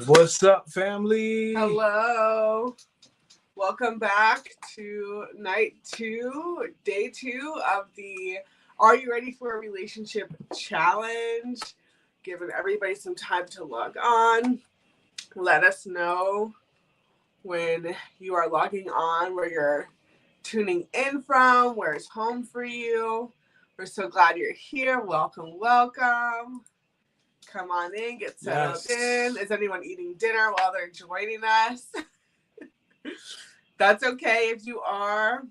What's up, family? Hello. Welcome back to day two of the Are You Ready for a Relationship Challenge. Giving everybody some time to log on. Let us know when you are logging on, where you're tuning in from, where it's home for you. We're so glad you're here. Welcome, welcome. Come on in, get settled in. Is anyone eating dinner while they're joining us? That's okay if you are.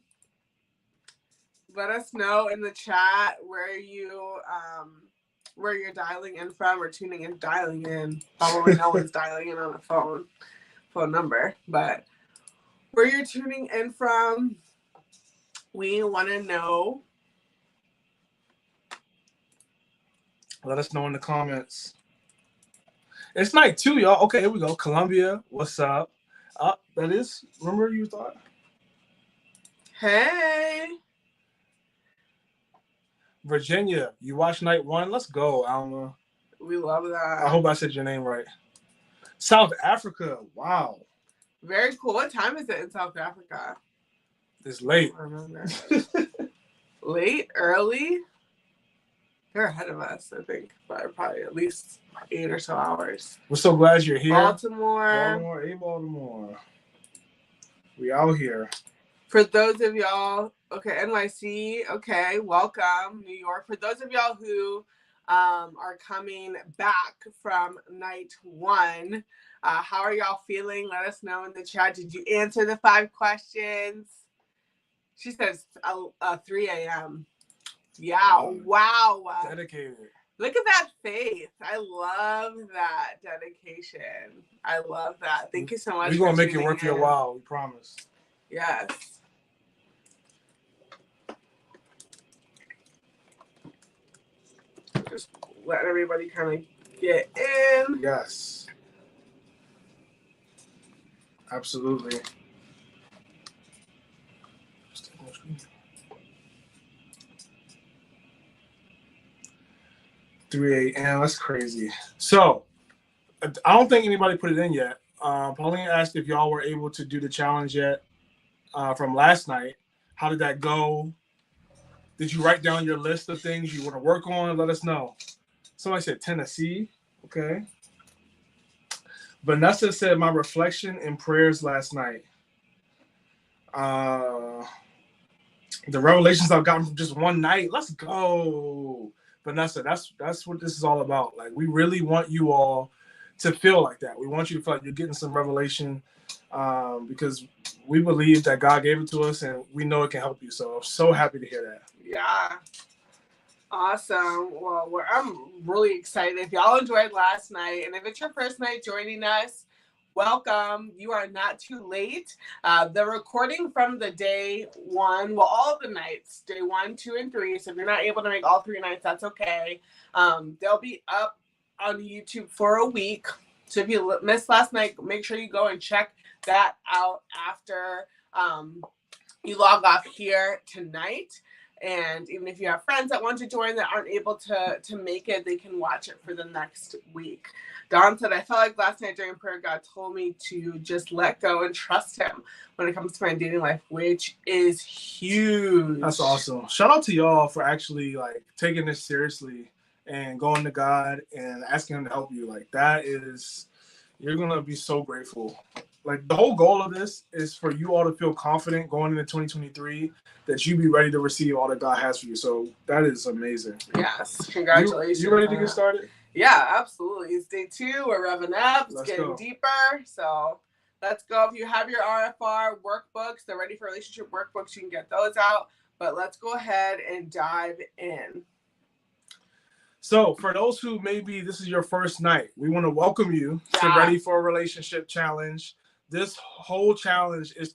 Let us know in the chat where you're dialing in from or tuning in, dialing in. Probably no one's dialing in on a phone number, but where you're tuning in from, we want to know. Let us know in the comments. It's night 2, y'all. Okay, here we go. Columbia, what's up? That is, remember you thought? Hey. Virginia, you watch night 1? Let's go, Alma. We love that. I hope I said your name right. South Africa, wow. Very cool. What time is it in South Africa? It's late. I remember. Late? Early? They're ahead of us, I think, by probably at least 8 or so hours. We're so glad you're here. Baltimore. We out here. For those of y'all, okay, NYC, okay, welcome. New York. For those of y'all who are coming back from night 1, how are y'all feeling? Let us know in the chat. Did you answer the 5 questions? She says 3 a.m. Yeah, wow. Dedicated. Look at that faith. I love that dedication. I love that. Thank you so much. We're going to make it worth your while, we promise. Yes. Just let everybody kind of get in. Yes. Absolutely. 3 a.m. That's crazy. So, I don't think anybody put it in yet. Pauline asked if y'all were able to do the challenge yet from last night. How did that go? Did you write down your list of things you want to work on? Let us know. Somebody said Tennessee. Okay. Vanessa said my reflection and prayers last night. The revelations I've gotten from just one night. Let's go. Vanessa, that's what this is all about. Like, we really want you all to feel like that. We want you to feel like you're getting some revelation because we believe that God gave it to us and we know it can help you. So happy to hear that. Yeah. Awesome. Well, I'm really excited. If y'all enjoyed last night, and if it's your first night joining us, welcome. You are not too late. The recording from the day 1, well, all of the nights, day 1, 2, and 3. So if you're not able to make all 3 nights, that's okay. They'll be up on YouTube for a week. So if you missed last night, make sure you go and check that out after you log off here tonight. And even if you have friends that want to join that aren't able to make it, they can watch it for the next week. Dawn said, I felt like last night during prayer, God told me to just let go and trust him when it comes to my dating life, which is huge. That's awesome. Shout out to y'all for actually like taking this seriously and going to God and asking him to help you. Like, that is, you're going to be so grateful. Like, the whole goal of this is for you all to feel confident going into 2023 that you be ready to receive all that God has for you. So that is amazing. Yes. Congratulations. You ready to get started? Yeah, absolutely. It's day 2. We're revving up. It's getting deeper. So let's go. If you have your RFR workbooks, the Ready for Relationship workbooks, you can get those out. But let's go ahead and dive in. So for those who maybe this is your first night, we want to welcome you to Ready for a Relationship Challenge. This whole challenge is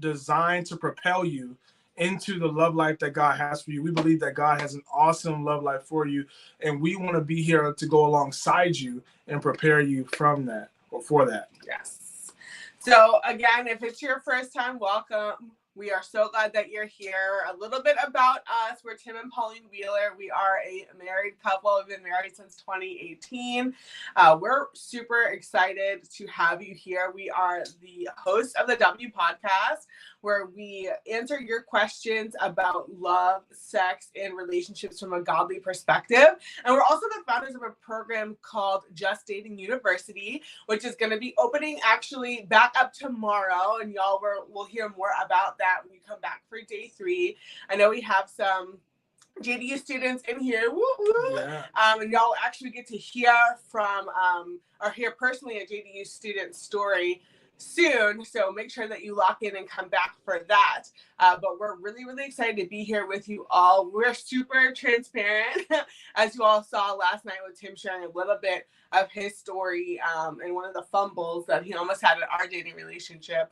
designed to propel you into the love life that God has for you. We believe that God has an awesome love life for you, and we want to be here to go alongside you and prepare you from that or for that. Yes. So again, if it's your first time, welcome. We are so glad that you're here. A little bit about us. We're Tim and Pauline Wheeler. We are a married couple. We've been married since 2018. We're super excited to have you here. We are the host of the W Podcast, where we answer your questions about love, sex, and relationships from a godly perspective. And we're also the founders of a program called Just Dating University, which is going to be opening actually back up tomorrow. And y'all will hear more about that when you come back for day 3. I know we have some JDU students in here. Woo woo. Yeah. And y'all actually get to hear from or hear personally a JDU student story soon, so make sure that you lock in and come back for that. But we're really, really excited to be here with you all. We're super transparent, as you all saw last night with Tim sharing a little bit of his story and one of the fumbles that he almost had in our dating relationship.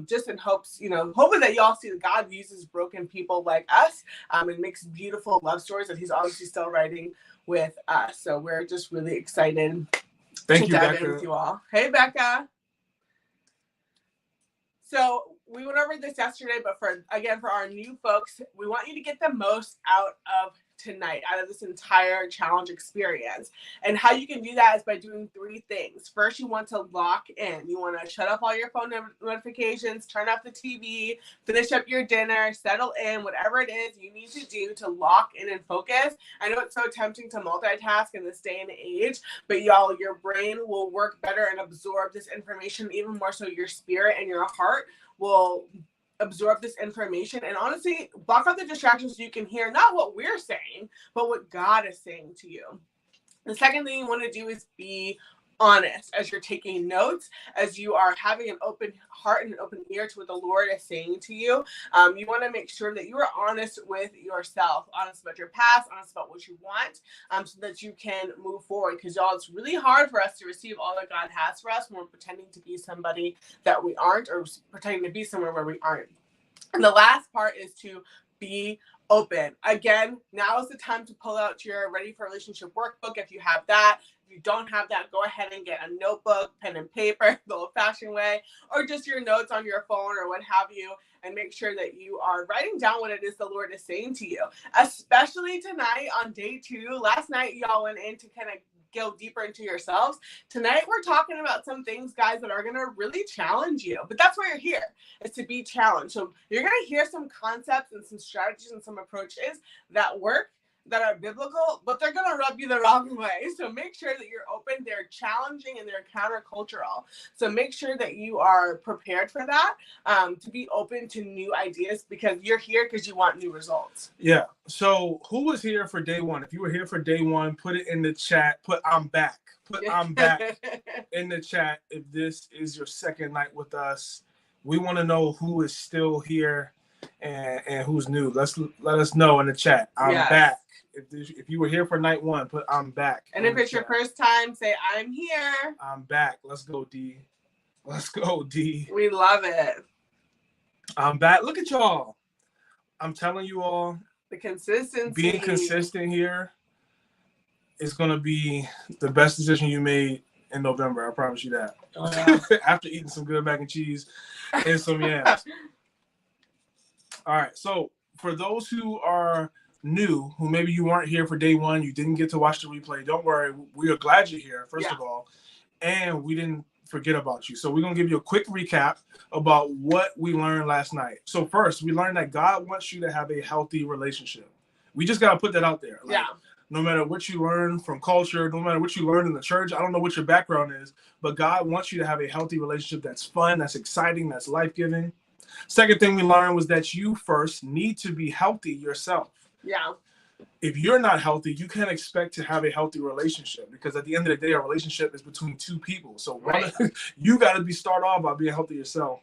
Just in hopes, hoping that y'all see that God uses broken people like us and makes beautiful love stories that he's obviously still writing with us. So we're just really excited Thank to you, dive Becca. in with you all. Hey, Becca. So we went over this yesterday, but for our new folks, we want you to get the most out of tonight, out of this entire challenge experience. And how you can do that is by doing 3 things. First, you want to lock in. You want to shut off all your phone notifications, turn off the TV, finish up your dinner, settle in, whatever it is you need to do to lock in and focus. I know it's so tempting to multitask in this day and age, but y'all, your brain will work better and absorb this information even more so your spirit and your heart will absorb this information, and honestly block out the distractions so you can hear not what we're saying, but what God is saying to you. The second thing you want to do is be honest as you're taking notes, as you are having an open heart and an open ear to what the Lord is saying to you. You want to make sure that you are honest with yourself, honest about your past, honest about what you want, so that you can move forward. Because y'all, it's really hard for us to receive all that God has for us when we're pretending to be somebody that we aren't, or pretending to be somewhere where we aren't. And the last part is to be open. Again, now is the time to pull out your Ready for Relationship workbook if you have that. If you don't have that, go ahead and get a notebook, pen and paper, the old-fashioned way, or just your notes on your phone or what have you, and make sure that you are writing down what it is the Lord is saying to you, especially tonight on day 2. Last night, y'all went in to kind of go deeper into yourselves. Tonight, we're talking about some things, guys, that are going to really challenge you. But that's why you're here, is to be challenged. So you're going to hear some concepts and some strategies and some approaches that work, that are biblical, but they're going to rub you the wrong way. So make sure that you're open. They're challenging and they're countercultural. So make sure that you are prepared for that, to be open to new ideas, because you're here because you want new results. Yeah. So who was here for day 1? If you were here for day 1, put it in the chat. Put I'm back. Put I'm back in the chat. If this is your second night with us, we want to know who is still here and who's new. Let us know in the chat. I'm back. If you were here for night 1, put I'm back. And if it's your first time, say I'm here. I'm back. Let's go, D. Let's go, D. We love it. I'm back. Look at y'all. I'm telling you all, the consistency. Being consistent here is going to be the best decision you made in November. I promise you that. Oh, yeah. After eating some good mac and cheese and some yams. All right. So for those who are new, who maybe you weren't here for day 1, you didn't get to watch the replay, don't worry. We are glad you're here, first of all. And we didn't forget about you. So we're going to give you a quick recap about what we learned last night. So first, we learned that God wants you to have a healthy relationship. We just got to put that out there. No matter what you learn from culture, no matter what you learn in the church, I don't know what your background is, but God wants you to have a healthy relationship that's fun, that's exciting, that's life-giving. Second thing we learned was that you first need to be healthy yourself. Yeah. If you're not healthy, you can't expect to have a healthy relationship, because at the end of the day, a relationship is between 2 people. So you got to start off by being healthy yourself.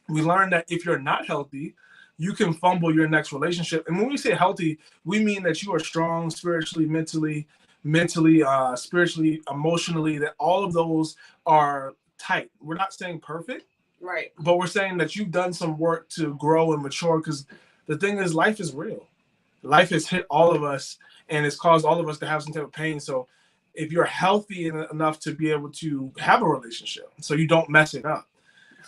We learned that if you're not healthy, you can fumble your next relationship. And when we say healthy, we mean that you are strong spiritually, mentally, spiritually, emotionally, that all of those are tight. We're not saying perfect, right? But we're saying that you've done some work to grow and mature, because the thing is, life is real. Life has hit all of us, and it's caused all of us to have some type of pain. So if you're healthy enough to be able to have a relationship so you don't mess it up,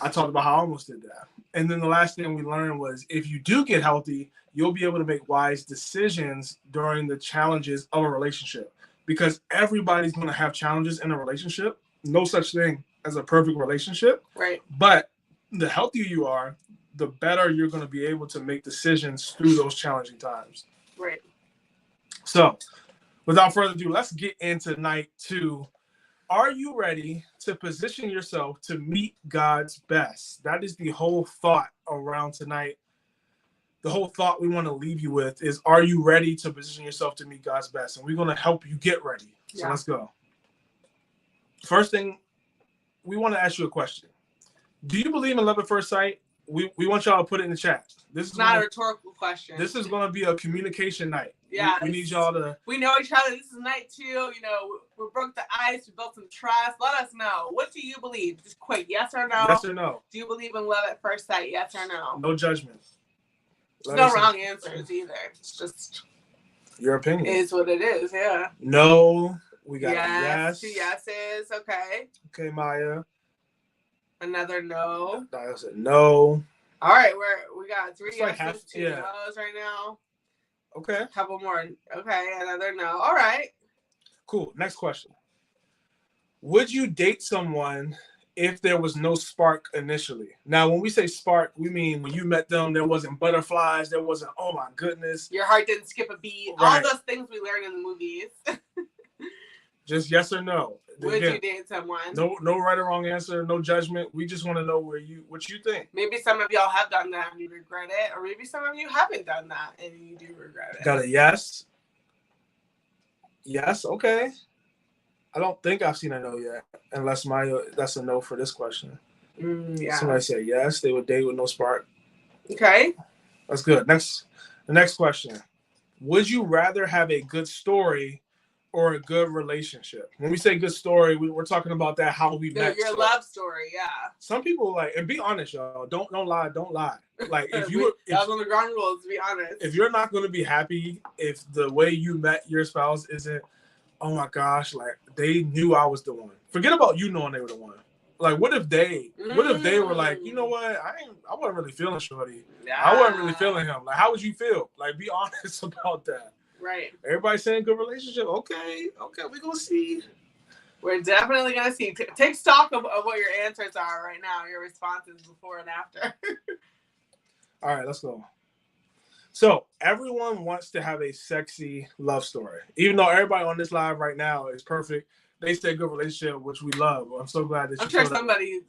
I talked about how I almost did that. And then the last thing we learned was if you do get healthy, you'll be able to make wise decisions during the challenges of a relationship. Because everybody's going to have challenges in a relationship. No such thing as a perfect relationship. Right. But the healthier you are, the better you're going to be able to make decisions through those challenging times. Right. So, without further ado, let's get into night 2. Are you ready to position yourself to meet God's best? That is the whole thought around tonight. The whole thought we want to leave you with is, are you ready to position yourself to meet God's best? And we're going to help you get ready. So let's go. First thing, we want to ask you a question. Do you believe in love at first sight? We want y'all to put it in the chat. This is not a rhetorical question. This is going to be a communication night. Yeah, we need y'all to. We know each other. This is night 2. You know, we broke the ice. We built some trust. Let us know. What do you believe? Just quick, yes or no? Yes or no? Do you believe in love at first sight? Yes or no? No judgment. There's no wrong answers either. It's just your opinion. It is what it is. Yeah. No. We got yes. 2 yeses. Okay. Okay, Maya. Another no. I said no. All right, we got 3 it's yeses, like 2 no's right now. Okay. Couple more. Okay, another no. All right. Cool. Next question. Would you date someone if there was no spark initially? Now, when we say spark, we mean when you met them, there wasn't butterflies, there wasn't, oh my goodness. Your heart didn't skip a beat. Right. All those things we learn in the movies. Just yes or no. Would you date someone? No right or wrong answer, no judgment. We just want to know what you think. Maybe some of y'all have done that and you regret it, or maybe some of you haven't done that and you do regret it. Got a yes? Yes, okay. I don't think I've seen a no yet, unless that's a no for this question. Yeah. Somebody said yes, they would date with no spark. Okay. That's good. The next question. Would you rather have a good story or a good relationship? When we say good story, we're talking about that how we met. Your love story, yeah. Some people and be honest, y'all. Don't lie. Like if you that was on the ground rules, to be honest. If you're not going to be happy if the way you met your spouse isn't, oh my gosh, like they knew I was the one. Forget about you knowing they were the one. Like what if they were like, you know what, I wasn't really feeling Shorty. Yeah. I wasn't really feeling him. Like how would you feel? Like be honest about that. Right. Everybody saying good relationship. Okay, we're gonna see. We're definitely gonna see. Take stock of what your answers are right now, your responses before and after. All right, let's go. So everyone wants to have a sexy love story. Even though everybody on this live right now is perfect, they say good relationship, which we love. I'm so glad that I'm sure somebody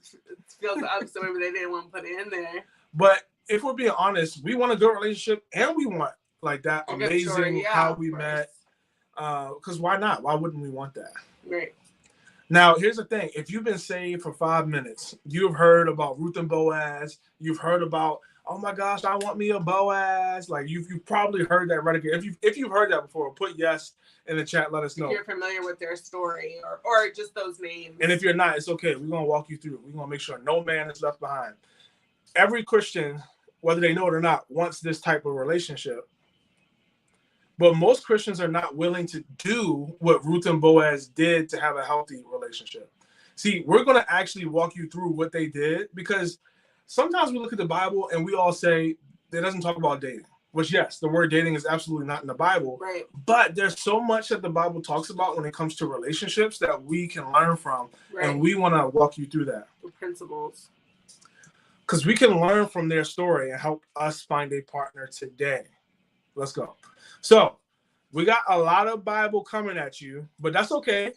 feels the opposite way, but they didn't want to put it in there. But if we're being honest, we want a good relationship and we want like that amazing story, how we met. Because why not? Why wouldn't we want that? Right. Now, here's the thing. If you've been saved for 5 minutes, you've heard about Ruth and Boaz. You've heard about, oh my gosh, I want me a Boaz. Like you've probably heard that right again. If you've heard that before, put yes in the chat. Let us know. If you're familiar with their story or just those names. And if you're not, it's okay. We're going to walk you through. We're going to make sure no man is left behind. Every Christian, whether they know it or not, wants this type of relationship. But most Christians are not willing to do what Ruth and Boaz did to have a healthy relationship. See, we're going to actually walk you through what they did because sometimes we look at the Bible and we all say it doesn't talk about dating, which, yes, the word dating is absolutely not in the Bible. Right. But there's so much that the Bible talks about when it comes to relationships that we can learn from. Right. And we want to walk you through that. The principles. Because we can learn from their story and help us find a partner today. Let's go. So we got a lot of Bible coming at you, but that's okay.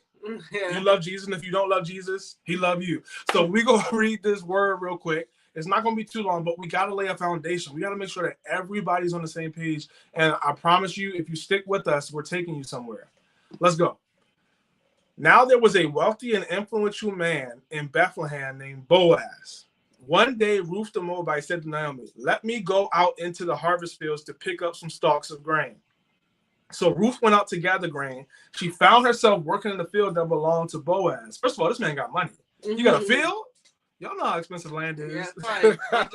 Yeah. You love Jesus, and if you don't love Jesus, he loves you. So we're going to read this word real quick. It's not going to be too long, but we got to lay a foundation. We got to make sure that everybody's on the same page. And I promise you, if you stick with us, we're taking you somewhere. Let's go. Now there was a wealthy and influential man in Bethlehem named Boaz. One day, Ruth the Moabite said to Naomi, "Let me go out into the harvest fields to pick up some stalks of grain." So Ruth went out to gather grain. She found herself working in the field that belonged to Boaz. First of all, this man got money. Mm-hmm. You got a field? Y'all know how expensive land is. Yeah,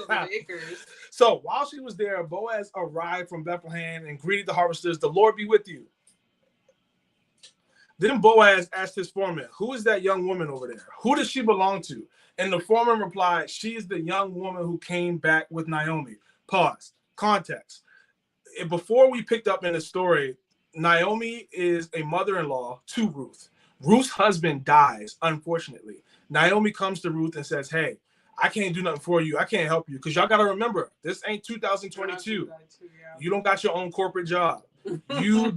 right. Acres. So while she was there, Boaz arrived from Bethlehem and greeted the harvesters. "The Lord be with you." Then Boaz asked his foreman, who is that young woman over there? Who does she belong to? And the foreman replied, she is the young woman who came back with Naomi. Pause. Context. Before we picked up in the story, Naomi is a mother-in-law to Ruth. Ruth's husband dies, unfortunately. Naomi comes to Ruth and says, hey, I can't do nothing for you. I can't help you. Because y'all got to remember, this ain't 2022. You don't got your own corporate job. You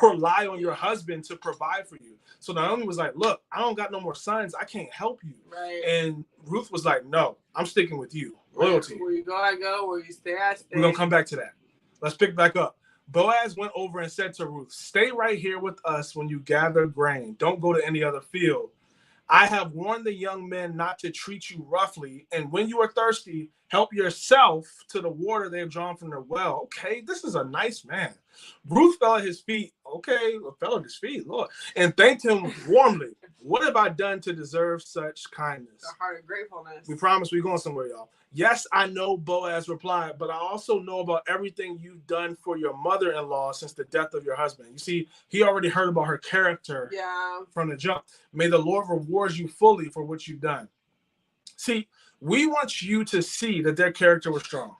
rely on your husband to provide for you. So Naomi was like, look, I don't got no more sons. I can't help you. Right. And Ruth was like, no, I'm sticking with you. Loyalty. Where you go, I go. Where you stay, I stay. We're going to come back to that. Let's pick back up. Boaz went over and said to Ruth, stay right here with us when you gather grain. Don't go to any other field. I have warned the young men not to treat you roughly. And when you are thirsty, help yourself to the water they have drawn from their well. Okay, this is a nice man. Ruth fell at his feet. Okay, fell at his feet, Lord, and thanked him warmly. What have I done to deserve such kindness? The heart of gratefulness. We promise we're going somewhere, y'all. Yes, I know, Boaz replied, but I also know about everything you've done for your mother-in-law since the death of your husband. You see, he already heard about her character from the jump. May the Lord reward you fully for what you've done. See, we want you to see that their character was strong.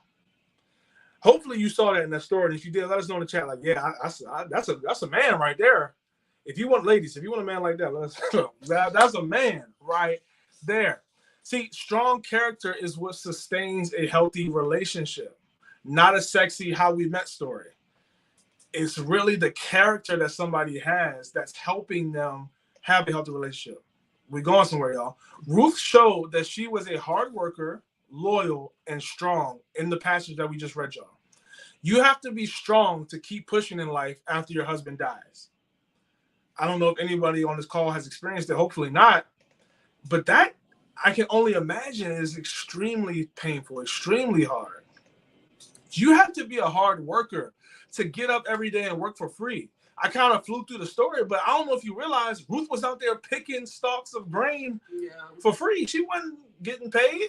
Hopefully you saw that in that story. And if you did, let us know in the chat. Like, yeah, that's a man right there. If you want, ladies, if you want a man like that, that's a man right there. See, strong character is what sustains a healthy relationship, not a sexy how we met story. It's really the character that somebody has that's helping them have a healthy relationship. We're going somewhere, y'all. Ruth showed that she was a hard worker, loyal, and strong in the passage that we just read, y'all. You have to be strong to keep pushing in life after your husband dies. I don't know if anybody on this call has experienced it. Hopefully not. But that, I can only imagine, is extremely painful, extremely hard. You have to be a hard worker to get up every day and work for free. I kind of flew through the story, but I don't know if you realize Ruth was out there picking stalks of grain for free. She wasn't getting paid.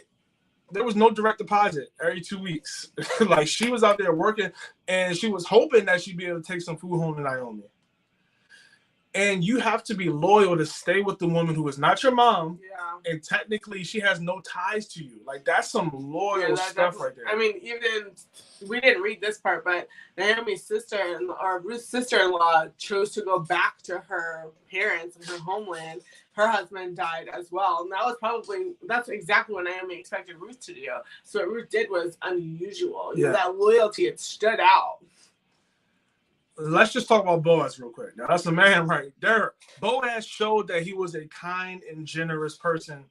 There was no direct deposit every 2 weeks. Like, she was out there working, and she was hoping that she'd be able to take some food home to Naomi. And you have to be loyal to stay with the woman who is not your mom. Yeah. And technically, she has no ties to you. Like, that's some loyal stuff right there. I mean, even we didn't read this part, but Naomi's sister or Ruth's sister-in-law chose to go back to her parents and her homeland. Her husband died as well. And that's exactly what Naomi expected Ruth to do. So what Ruth did was unusual. Yeah. That loyalty, it stood out. Let's just talk about Boaz real quick. Now, that's a man right there. Boaz showed that he was a kind and generous person.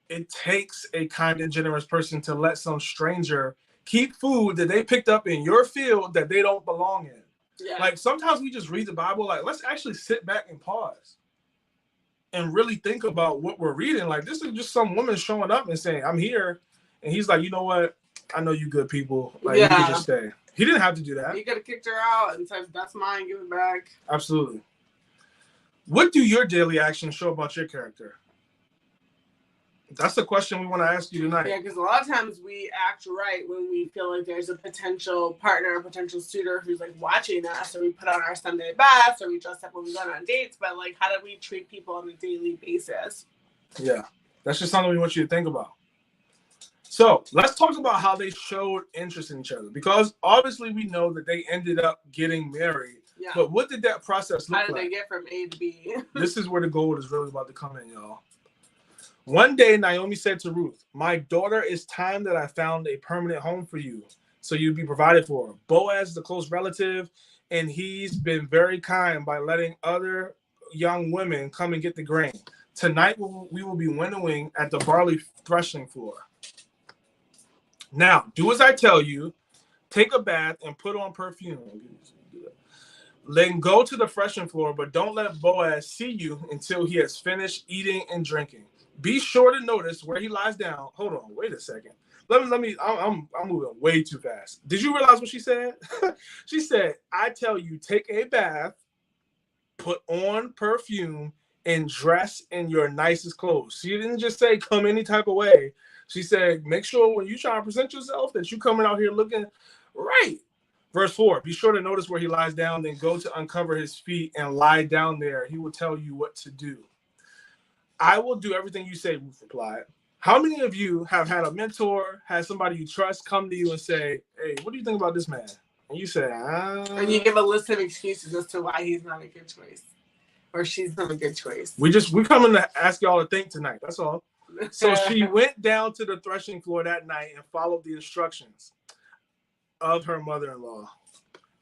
It takes a kind and generous person to let some stranger keep food that they picked up in your field that they don't belong in. Yeah. Like, sometimes we just read the Bible. Like, let's actually sit back and pause and really think about what we're reading. Like, this is just some woman showing up and saying, I'm here. And he's like, you know what? I know you good people. Like, you can just stay. He didn't have to do that. He could have kicked her out and said, that's mine, give it back. Absolutely. What do your daily actions show about your character? That's the question we want to ask you tonight. Yeah, because a lot of times we act right when we feel like there's a potential partner, a potential suitor who's like watching us, or we put on our Sunday best, or we dress up when we go on dates. But like, how do we treat people on a daily basis? Yeah, that's just something we want you to think about. So let's talk about how they showed interest in each other, because obviously we know that they ended up getting married. Yeah. But what did that process look like? How did they get from A to B? This is where the gold is really about to come in, y'all. One day, Naomi said to Ruth, my daughter, it's time that I found a permanent home for you, so you'd be provided for. Boaz is a close relative, and he's been very kind by letting other young women come and get the grain. Tonight, we will be winnowing at the barley threshing floor. Now, do as I tell you. Take a bath and put on perfume. Then go to the threshing floor, but don't let Boaz see you until he has finished eating and drinking. Be sure to notice where he lies down. Hold on, wait a second. Let me. I'm moving way too fast. Did you realize what she said? She said, I tell you, take a bath, put on perfume, and dress in your nicest clothes. She didn't just say come any type of way. She said, make sure when you try to present yourself that you coming out here looking right. Verse 4, be sure to notice where he lies down, then go to uncover his feet and lie down there. He will tell you what to do. I will do everything you say, Ruth replied. How many of you have had a mentor, had somebody you trust come to you and say, hey, what do you think about this man? And you say, And you give a list of excuses as to why he's not a good choice. Or she's not a good choice. We're coming to ask y'all to think tonight. That's all. So she went down to the threshing floor that night and followed the instructions of her mother-in-law.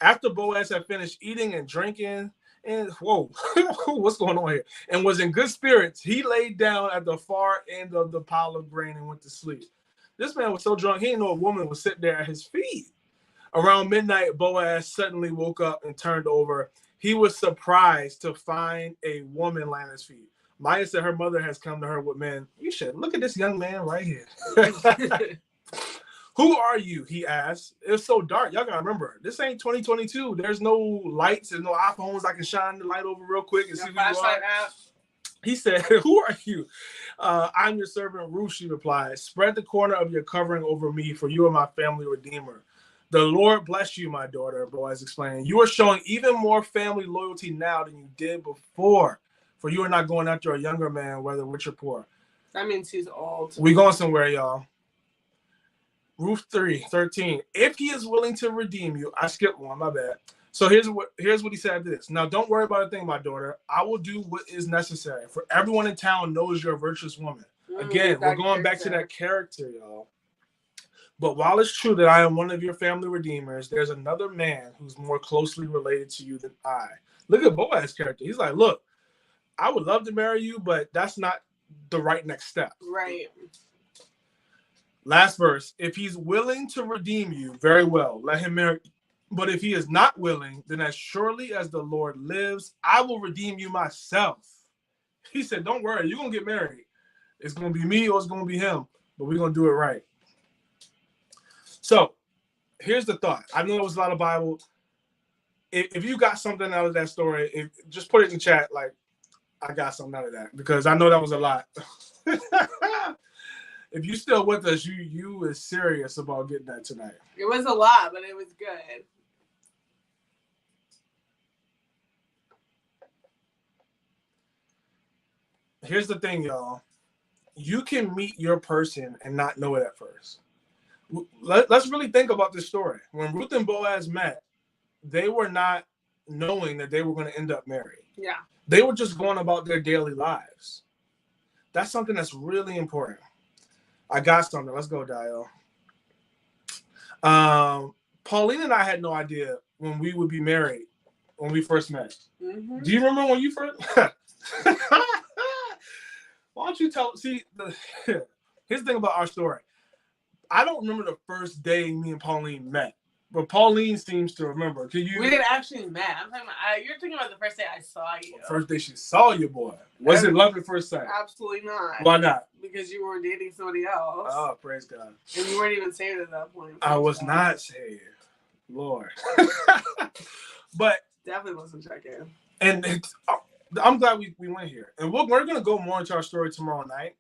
After Boaz had finished eating and drinking, and whoa, what's going on here? And was in good spirits, he laid down at the far end of the pile of grain and went to sleep. This man was so drunk, he didn't know a woman would sit there at his feet. Around midnight, Boaz suddenly woke up and turned over. He was surprised to find a woman lying at his feet. Maya said her mother has come to her with men. You should look at this young man right here. Who are you? He asked. It's so dark. Y'all gotta remember, this ain't 2022. There's no lights and no iPhones I can shine the light over real quick and see who you are. He said, who are you? I'm your servant Ruth, she replied. Spread the corner of your covering over me, for you are my family redeemer. The Lord bless you, my daughter, Boaz explained. You are showing even more family loyalty now than you did before, for you are not going after a younger man, whether rich or poor. That means he's old. We going somewhere, y'all. Ruth 3:13. If he is willing to redeem you, I skipped one, my bad. So here's what he said to this. Now, don't worry about a thing, my daughter. I will do what is necessary. For everyone in town knows you're a virtuous woman. Again, we're going back to that character, y'all. But while it's true that I am one of your family redeemers, there's another man who's more closely related to you than I. Look at Boaz's character. He's like, look, I would love to marry you, but that's not the right next step. Right. Last verse. If he's willing to redeem you, very well, let him marry. But if he is not willing, then as surely as the Lord lives, I will redeem you myself. He said, don't worry, you're going to get married. It's going to be me or it's going to be him, but we're going to do it right. So here's the thought. I know there was a lot of Bible. If you got something out of that story, just put it in the chat like, I got something out of that, because I know that was a lot. If you still with us, you is serious about getting that tonight. It was a lot, but it was good. Here's the thing, y'all. You can meet your person and not know it at first. Let's really think about this story. When Ruth and Boaz met, they were not knowing that they were going to end up married. Yeah. They were just going about their daily lives. That's something that's really important. I got something. Let's go, Dio. Pauline and I had no idea when we would be married when we first met. Mm-hmm. Do you remember when you first? Why don't you tell? See, here's the thing about our story. I don't remember the first day me and Pauline met, but Pauline seems to remember. Can you? We didn't actually met. I'm talking about. You're thinking about the first day I saw you. First day she saw you, boy. Was it love at first sight? Absolutely not. Why not? Because you were dating somebody else. Oh, praise God. And you weren't even saved at that point. I was not saved, Lord. But definitely wasn't checking. And I'm glad we went here, and we're going to go more into our story tomorrow night.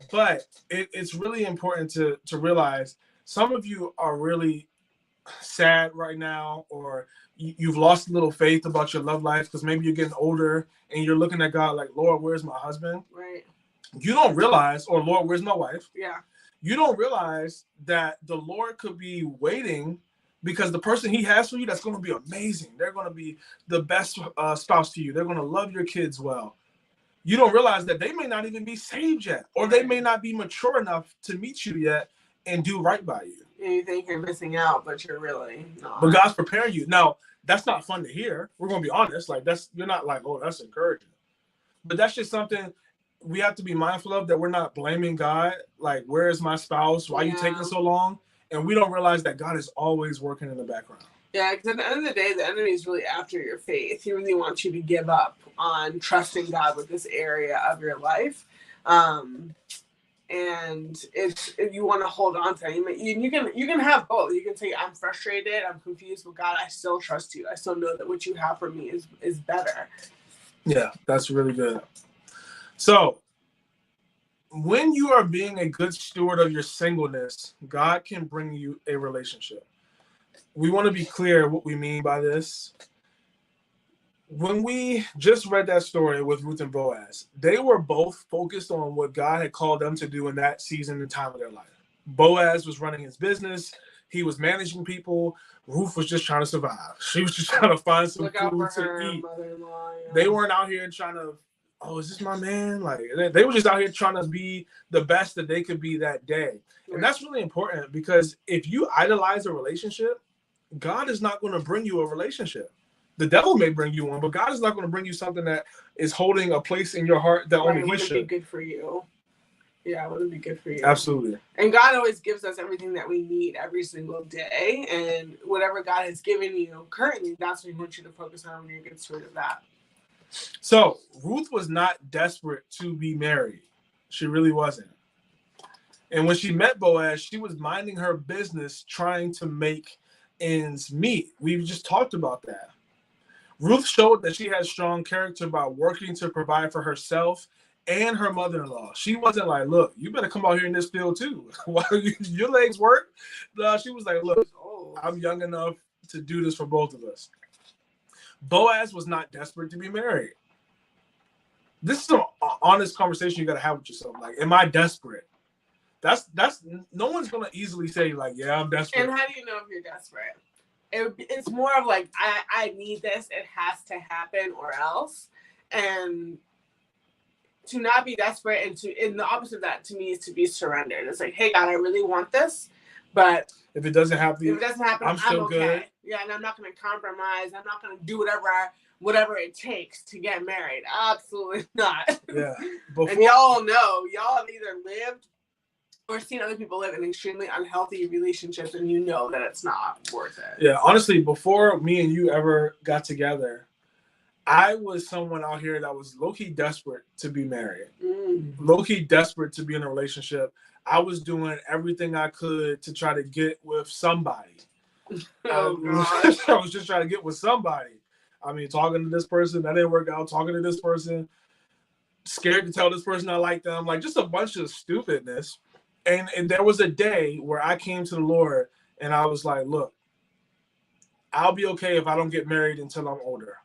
But it's really important to realize some of you are really sad right now, or you've lost a little faith about your love life because maybe you're getting older and you're looking at God like, Lord, where's my husband? Right. You don't realize, or Lord, where's my wife? Yeah. You don't realize that the Lord could be waiting because the person he has for you, that's going to be amazing. They're going to be the best spouse to you. They're going to love your kids well. You don't realize that they may not even be saved yet, or they may not be mature enough to meet you yet and do right by you. And you think you're missing out, but you're really not. But God's preparing you. Now, that's not fun to hear. We're going to be honest. Like, you're not like, oh, that's encouraging. But that's just something we have to be mindful of, that we're not blaming God. Like, where is my spouse? Why are you taking so long? And we don't realize that God is always working in the background. Yeah, because at the end of the day, the enemy is really after your faith. He really wants you to give up on trusting God with this area of your life. And if you want to hold on to it, you can have both. You can say, I'm frustrated, I'm confused, but God, I still trust you. I still know that what you have for me is better. Yeah, that's really good. So, when you are being a good steward of your singleness, God can bring you a relationship. we want to be clear what we mean by this. When we just read that story with Ruth and Boaz, they were both focused on what God had called them to do in that season and time of their life. Boaz was running his business. He was managing people. Ruth was just trying to survive. She was just trying to find some food to eat. Yeah. They weren't out here trying to, oh, is this my man? Like, they were just out here trying to be the best that they could be that day. And that's really important, because if you idolize a relationship, God is not going to bring you a relationship. The devil may bring you one, but God is not going to bring you something that is holding a place in your heart that only He should. Wouldn't be good for you. Yeah, it wouldn't be good for you. Absolutely. And God always gives us everything that we need every single day. And whatever God has given you currently, that's what He wants you to focus on when you get rid of that. So Ruth was not desperate to be married. She really wasn't. And when she met Boaz, she was minding her business, trying to make ends meet. We've just talked about that. Ruth showed that she had strong character by working to provide for herself and her mother-in-law. She wasn't like, look, you better come out here in this field too. While your legs work. She was like, look, I'm young enough to do this for both of us. Boaz was not desperate to be married. This is an honest conversation you got to have with yourself. Like, am I desperate? That's no one's going to easily say, like, yeah, I'm desperate. And how do you know if you're desperate? It's more of like, I need this. It has to happen or else. And to not be desperate, and the opposite of that to me is to be surrendered. It's like, hey, God, I really want this, but if it doesn't happen, I'm still okay. Good. Yeah, and I'm not going to compromise. I'm not going to do whatever it takes to get married. Absolutely not. Yeah. And y'all know, y'all have either lived or seen other people live in extremely unhealthy relationships, and you know that it's not worth it. Yeah, honestly, before me and you ever got together, I was someone out here that was low-key desperate to be married. Low-key desperate to be in a relationship. I was doing everything I could to try to get with somebody. Oh, gosh. I was just trying to get with somebody. I mean, talking to this person, that didn't work out. Talking to this person, scared to tell this person I like them. Like, just a bunch of stupidness. And there was a day where I came to the Lord and I was like, look, I'll be okay if I don't get married until I'm older.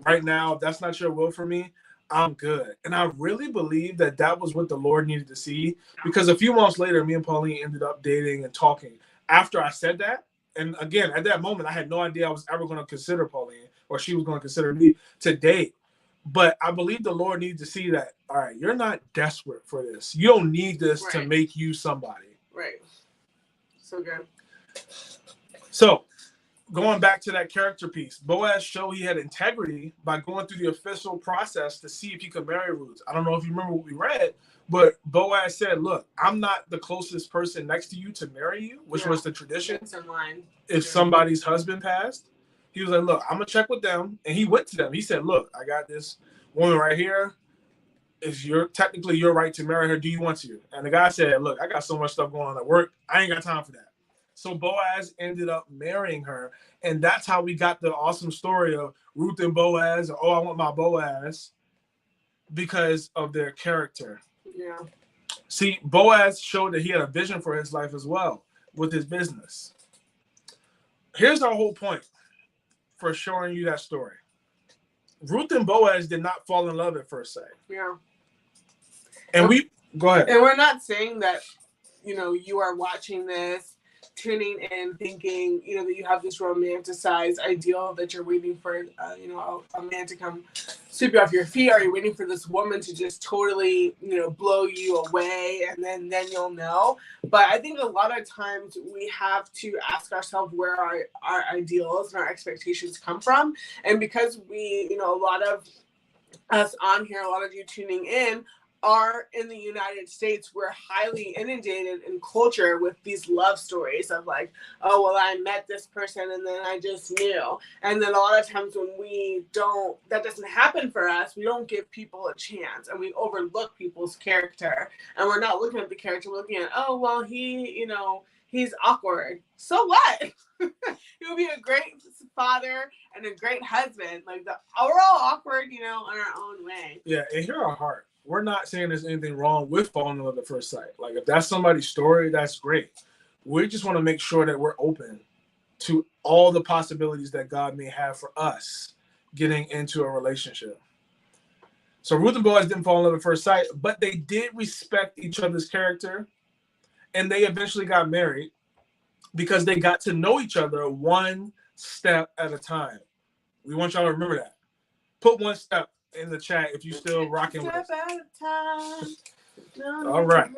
Right now, if that's not your will for me, I'm good. And I really believe that was what the Lord needed to see, because a few months later, me and Pauline ended up dating and talking. After I said that, and again, at that moment, I had no idea I was ever going to consider Pauline or she was going to consider me to date. But I believe the Lord needs to see that, all right, you're not desperate for this. You don't need this to make you somebody. Right. So good. So, going back to that character piece, Boaz showed he had integrity by going through the official process to see if he could marry Ruth. I don't know if you remember what we read, but Boaz said, look, I'm not the closest person next to you to marry you, which was the tradition. If somebody's husband passed, he was like, look, I'm going to check with them. And he went to them. He said, look, I got this woman right here. If you're technically your right to marry her, do you want to? And the guy said, look, I got so much stuff going on at work. I ain't got time for that. So Boaz ended up marrying her. And that's how we got the awesome story of Ruth and Boaz. Oh, I want my Boaz, because of their character. Yeah. See, Boaz showed that he had a vision for his life as well with his business. Here's our whole point for showing you that story. Ruth and Boaz did not fall in love at first sight. Yeah. And go ahead. And we're not saying that, you are watching this, tuning in, thinking, that you have this romanticized ideal that you're waiting for, a man to come sweep you off your feet. Are you waiting for this woman to just totally, blow you away, and then you'll know? But I think a lot of times we have to ask ourselves where our ideals and our expectations come from. And because we, a lot of us on here, a lot of you tuning in, are in the United States, we're highly inundated in culture with these love stories of like, oh, well, I met this person and then I just knew. And then a lot of times when that doesn't happen for us, we don't give people a chance and we overlook people's character. And we're not looking at the character, we're looking at, oh, well, he's awkward. So what? He'll be a great father and a great husband. Like, we're all awkward, in our own way. Yeah, and hear our heart. We're not saying there's anything wrong with falling in love at first sight. Like, if that's somebody's story, that's great. We just want to make sure that we're open to all the possibilities that God may have for us getting into a relationship. So Ruth and Boaz didn't fall in love at first sight, but they did respect each other's character, and they eventually got married because they got to know each other one step at a time. We want y'all to remember that. Put one step in the chat if you still rocking with us. Step at a time. No, All right.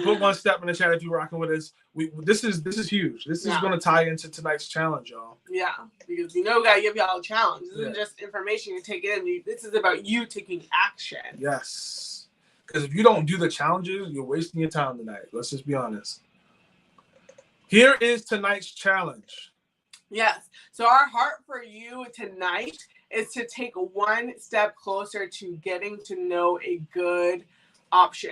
Put one step in the chat if you're rocking with us. This is huge. This is going to tie into tonight's challenge, y'all. Yeah, because we got to give y'all a challenge. This isn't just information you take in. This is about you taking action. Yes. Because if you don't do the challenges, you're wasting your time tonight. Let's just be honest. Here is tonight's challenge. Yes. So our heart for you tonight is to take one step closer to getting to know a good option.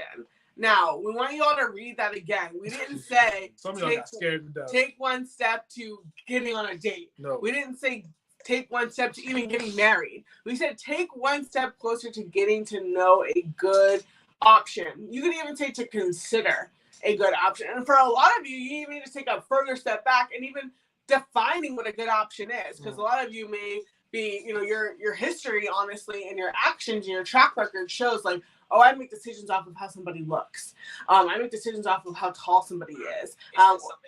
Now, we want you all to read that again. We didn't say some of y'all got scared to death. Take one step to getting on a date. No. We didn't say take one step to even getting married. We said take one step closer to getting to know a good option. You could even say to consider a good option. And for a lot of you, you even need to take a further step back and even defining what a good option is. Because a lot of you may be, your history, honestly, and your actions and your track record shows like, oh, I make decisions off of how somebody looks. I make decisions off of how tall somebody is,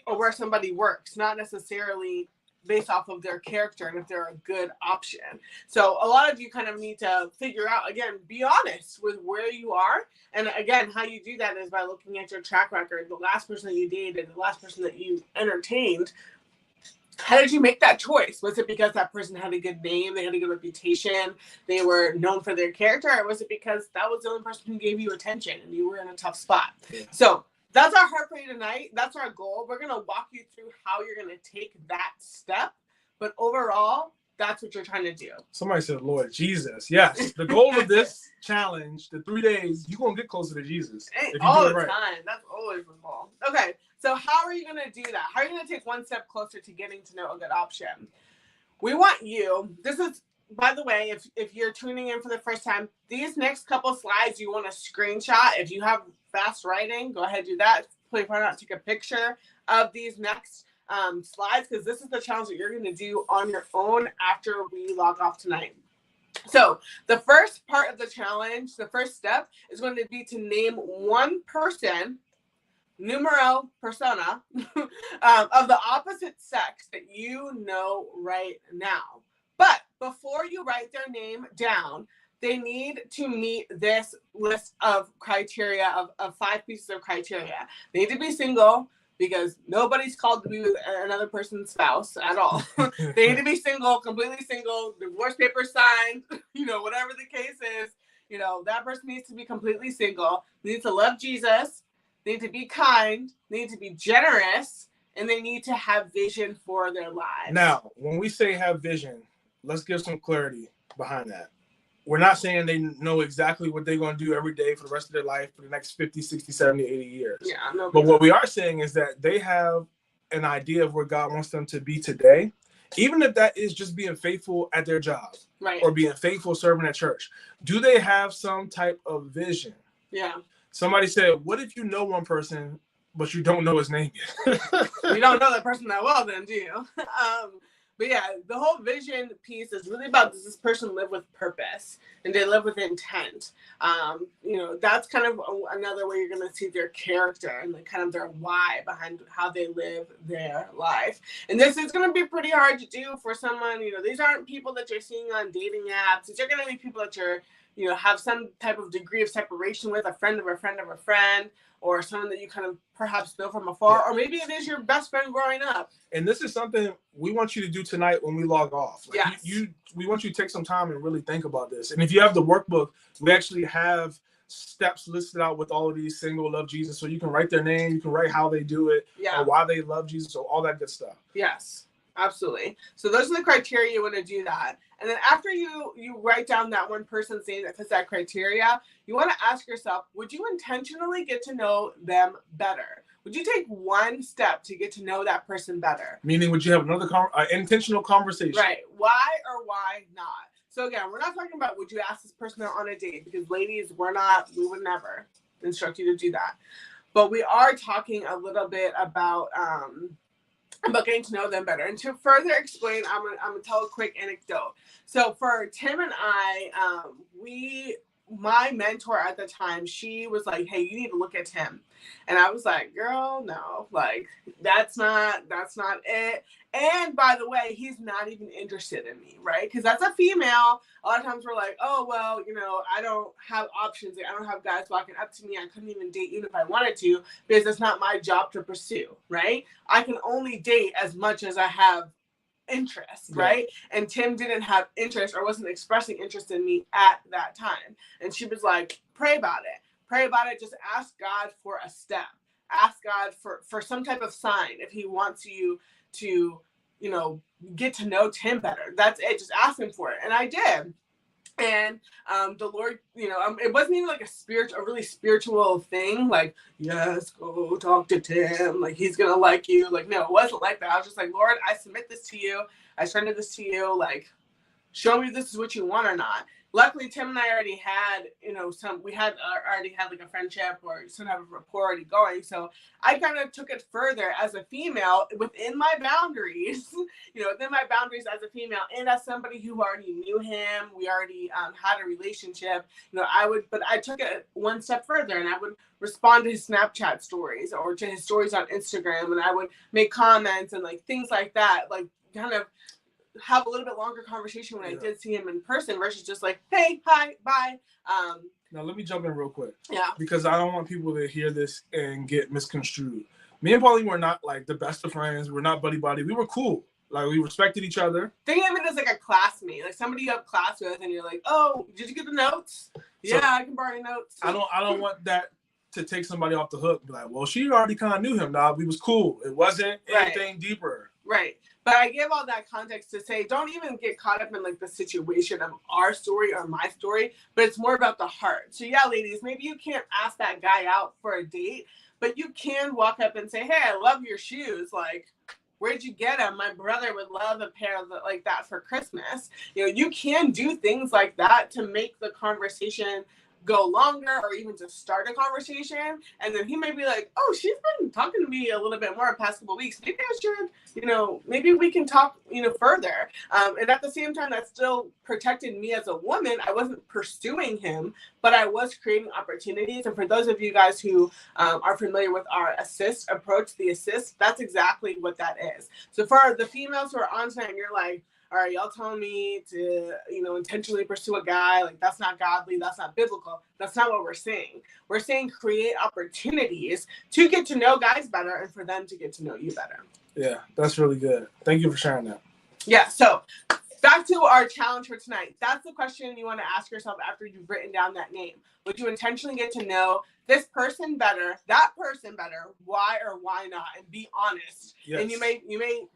or where somebody works, not necessarily based off of their character and if they're a good option. So a lot of you kind of need to figure out, again, be honest with where you are. And again, how you do that is by looking at your track record, the last person that you dated, the last person that you entertained. How did you make that choice? Was it because that person had a good name, they had a good reputation, they were known for their character, or was it because that was the only person who gave you attention and you were in a tough spot? Yeah. So that's our heart for you tonight. That's our goal. We're going to walk you through how you're going to take that step. But overall, that's what you're trying to do. Somebody said, Lord Jesus. Yes. The goal of this challenge, the 3 days, you're going to get closer to Jesus. If you all do it right. Time. That's always the goal. Okay. So how are you going to do that? How are you going to take one step closer to getting to know a good option? We want you, this is, by the way, if you're tuning in for the first time, these next couple slides you want to screenshot. If you have fast writing, go ahead and do that. Please try not to take a picture of these next slides, because this is the challenge that you're going to do on your own after we log off tonight. So the first part of the challenge, the first step is going to be to name one person, numero persona, of the opposite sex that you know right now. But before you write their name down, they need to meet this list of criteria, of 5 pieces of criteria. They need to be single, because nobody's called to be with another person's spouse at all. They need to be single, completely single, divorce papers signed, whatever the case is. That person needs to be completely single. They need to love Jesus. They need to be kind. They need to be generous. And they need to have vision for their lives. Now, when we say have vision, let's give some clarity behind that. We're not saying they know exactly what they're going to do every day for the rest of their life for the next 50, 60, 70, 80 years. Yeah, I know. But what we are saying is that they have an idea of where God wants them to be today, even if that is just being faithful at their job, right, or being faithful serving at church. Do they have some type of vision? Yeah. Somebody said, what if you know one person, but you don't know his name yet? You don't know that person that well, then, do you? But yeah, the whole vision piece is really about, does this person live with purpose and they live with intent? That's kind of another way you're going to see their character and kind of their why behind how they live their life. And this is going to be pretty hard to do for someone, these aren't people that you're seeing on dating apps. These are going to be people that you're, have some type of degree of separation with, a friend of a friend of a friend, or someone that you kind of perhaps know from afar, or maybe it is your best friend growing up. And this is something we want you to do tonight when we log off. Yes. We want you to take some time and really think about this. And if you have the workbook, we actually have steps listed out with all of these single love Jesus. So you can write their name, you can write how they do it, or why they love Jesus, or all that good stuff. Yes, absolutely. So those are the criteria you want to do that. And then after you write down that one person's name that fits that criteria, you want to ask yourself, would you intentionally get to know them better? Would you take one step to get to know that person better? Meaning, would you have another intentional conversation? Right. Why or why not? So again, we're not talking about would you ask this person out on a date, because ladies, we would never instruct you to do that. But we are talking a little bit about but getting to know them better. And to further explain, I'm gonna tell a quick anecdote. So for Tim and I, my mentor at the time, she was like, "Hey, you need to look at Tim," and I was like, "Girl, no, like that's not it." And by the way, he's not even interested in me, right? Because that's a female. A lot of times we're like, "Oh, well, I don't have options. I don't have guys walking up to me. I couldn't even date even if I wanted to because it's not my job to pursue, right? I can only date as much as I have interest, right? And Tim didn't have interest or wasn't expressing interest in me at that time. And she was like, pray about it. Pray about it. Just ask God for a step. Ask God for some type of sign if he wants you to, get to know Tim better. That's it. Just ask him for it. And I did. And the Lord, it wasn't even like a really spiritual thing. Like, yes, go talk to Tim. Like, he's going to like you. Like, no, it wasn't like that. I was just like, Lord, I submit this to you. I surrender this to you. Like, show me this is what you want or not. Luckily, Tim and I already had, already had like a friendship or some type of rapport already going. So I kind of took it further as a female within my boundaries, within my boundaries as a female and as somebody who already knew him. We already had a relationship. But I took it one step further and I would respond to his Snapchat stories or to his stories on Instagram. And I would make comments and like things like that, like kind of have a little bit longer conversation when I did see him in person versus just like, hey, hi, bye. Now let me jump in real quick. Yeah. Because I don't want people to hear this and get misconstrued. Me and Pauline were not like the best of friends. We're not buddy. We were cool. Like we respected each other. Think of it as like a classmate, like somebody you have class with, and you're like, oh, did you get the notes? Yeah, I can borrow your notes. I don't want that to take somebody off the hook. Be like, well, she already kind of knew him, dog. We was cool. It wasn't anything deeper. Right. But I give all that context to say, don't even get caught up in like the situation of our story or my story, but it's more about the heart. So yeah, ladies, maybe you can't ask that guy out for a date, but you can walk up and say, hey, I love your shoes. Like, where'd you get them? My brother would love a pair of like that for Christmas. You can do things like that to make the conversation go longer or even to start a conversation. And then he may be like, oh, she's been talking to me a little bit more the past couple of weeks. Maybe I should, maybe we can talk, further. And at the same time, that still protected me as a woman. I wasn't pursuing him, but I was creating opportunities. And for those of you guys who are familiar with our assist approach, the assist, that's exactly what that is. So for the females who are on tonight and you're like, all right, y'all telling me to, intentionally pursue a guy, like that's not godly, that's not biblical. That's not what we're saying. We're saying create opportunities to get to know guys better and for them to get to know you better. Yeah, that's really good. Thank you for sharing that. Yeah, so back to our challenge for tonight. That's the question you want to ask yourself after you've written down that name. Would you intentionally get to know this person better, that person better, why or why not, and be honest? Yes. And you may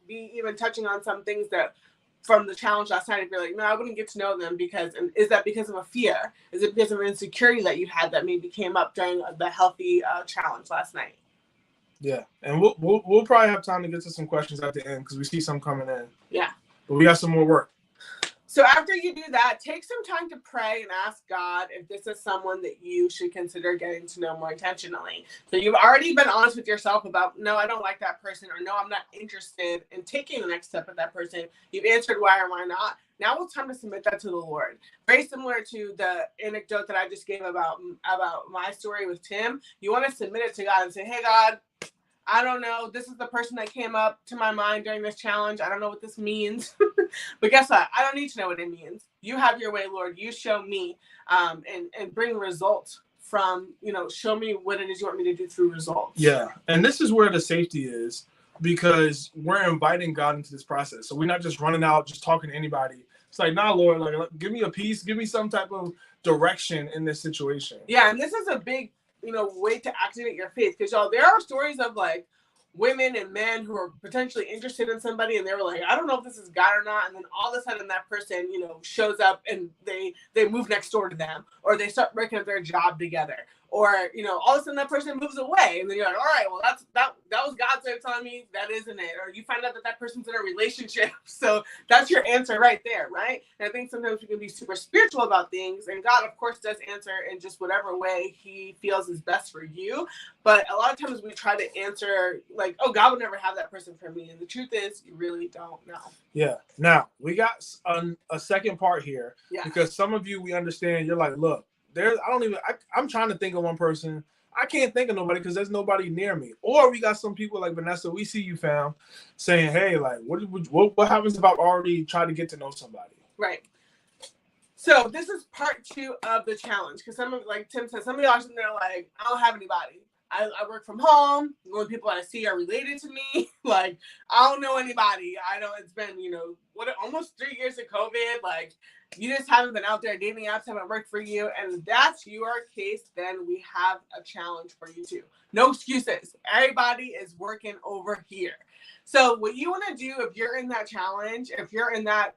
be even touching on some things that from the challenge last night, if you're like, no, I wouldn't get to know them because, and is that because of a fear? Is it because of an insecurity that you had that maybe came up during the healthy challenge last night? Yeah, and we'll probably have time to get to some questions at the end because we see some coming in. Yeah. But we got some more work. So after you do that, take some time to pray and ask God if this is someone that you should consider getting to know more intentionally. So you've already been honest with yourself about, no, I don't like that person, or no, I'm not interested in taking the next step with that person. You've answered why or why not. Now it's time to submit that to the Lord. Very similar to the anecdote that I just gave about my story with Tim. You want to submit it to God and say, hey, God, I don't know. This is the person that came up to my mind during this challenge. I don't know what this means. But guess what? I don't need to know what it means. You have your way, Lord. You show me and bring results from, show me what it is you want me to do through results. Yeah. And this is where the safety is because we're inviting God into this process. So we're not just running out, just talking to anybody. It's like, nah, Lord, like give me a piece. Give me some type of direction in this situation. Yeah. And this is a big way to activate your faith. Because y'all, there are stories of like women and men who are potentially interested in somebody and they were like, I don't know if this is God or not. And then all of a sudden that person, shows up and they move next door to them or they start working at their job together or, you know, all of a sudden that person moves away, and then you're like, all right, well, that was God's way of telling me that isn't it. Or you find out that person's in a relationship. So that's your answer right there, right? And I think sometimes we can be super spiritual about things, and God, of course, does answer in just whatever way he feels is best for you. But a lot of times we try to answer like, oh, God would never have that person for me. And the truth is, you really don't know. Yeah. Now, we got a second part here, because some of you, we understand, you're like, look, I'm trying to think of one person. I can't think of nobody because there's nobody near me. Or we got some people like Vanessa, we see you, fam, saying, hey, like, what happens if I've already tried to get to know somebody? Right. So this is part 2 of the challenge, because like Tim said, some of y'all are sitting there like, I don't have anybody. I work from home. The only people I see are related to me. Like, I don't know anybody. It's been, almost 3 years of COVID. Like, you just haven't been out there. Dating apps haven't worked for you. And if that's your case, then we have a challenge for you too. No excuses. Everybody is working over here. So what you want to do if you're in that challenge, if you're in that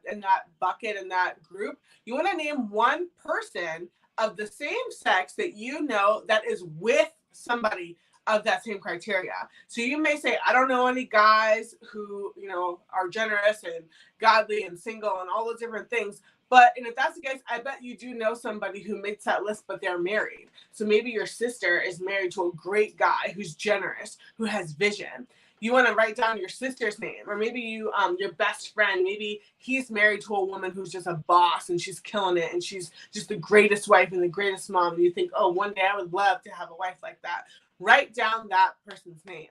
bucket, in that group, you want to name one person of the same sex that you know that is with somebody of that same criteria. So you may say, I don't know any guys who, are generous and godly and single and all those different things. And if that's the case, I bet you do know somebody who makes that list, but they're married. So maybe your sister is married to a great guy who's generous, who has vision. You want to write down your sister's name, or maybe your best friend, maybe he's married to a woman who's just a boss and she's killing it and she's just the greatest wife and the greatest mom. And you think, oh, one day I would love to have a wife like that. Write down that person's name.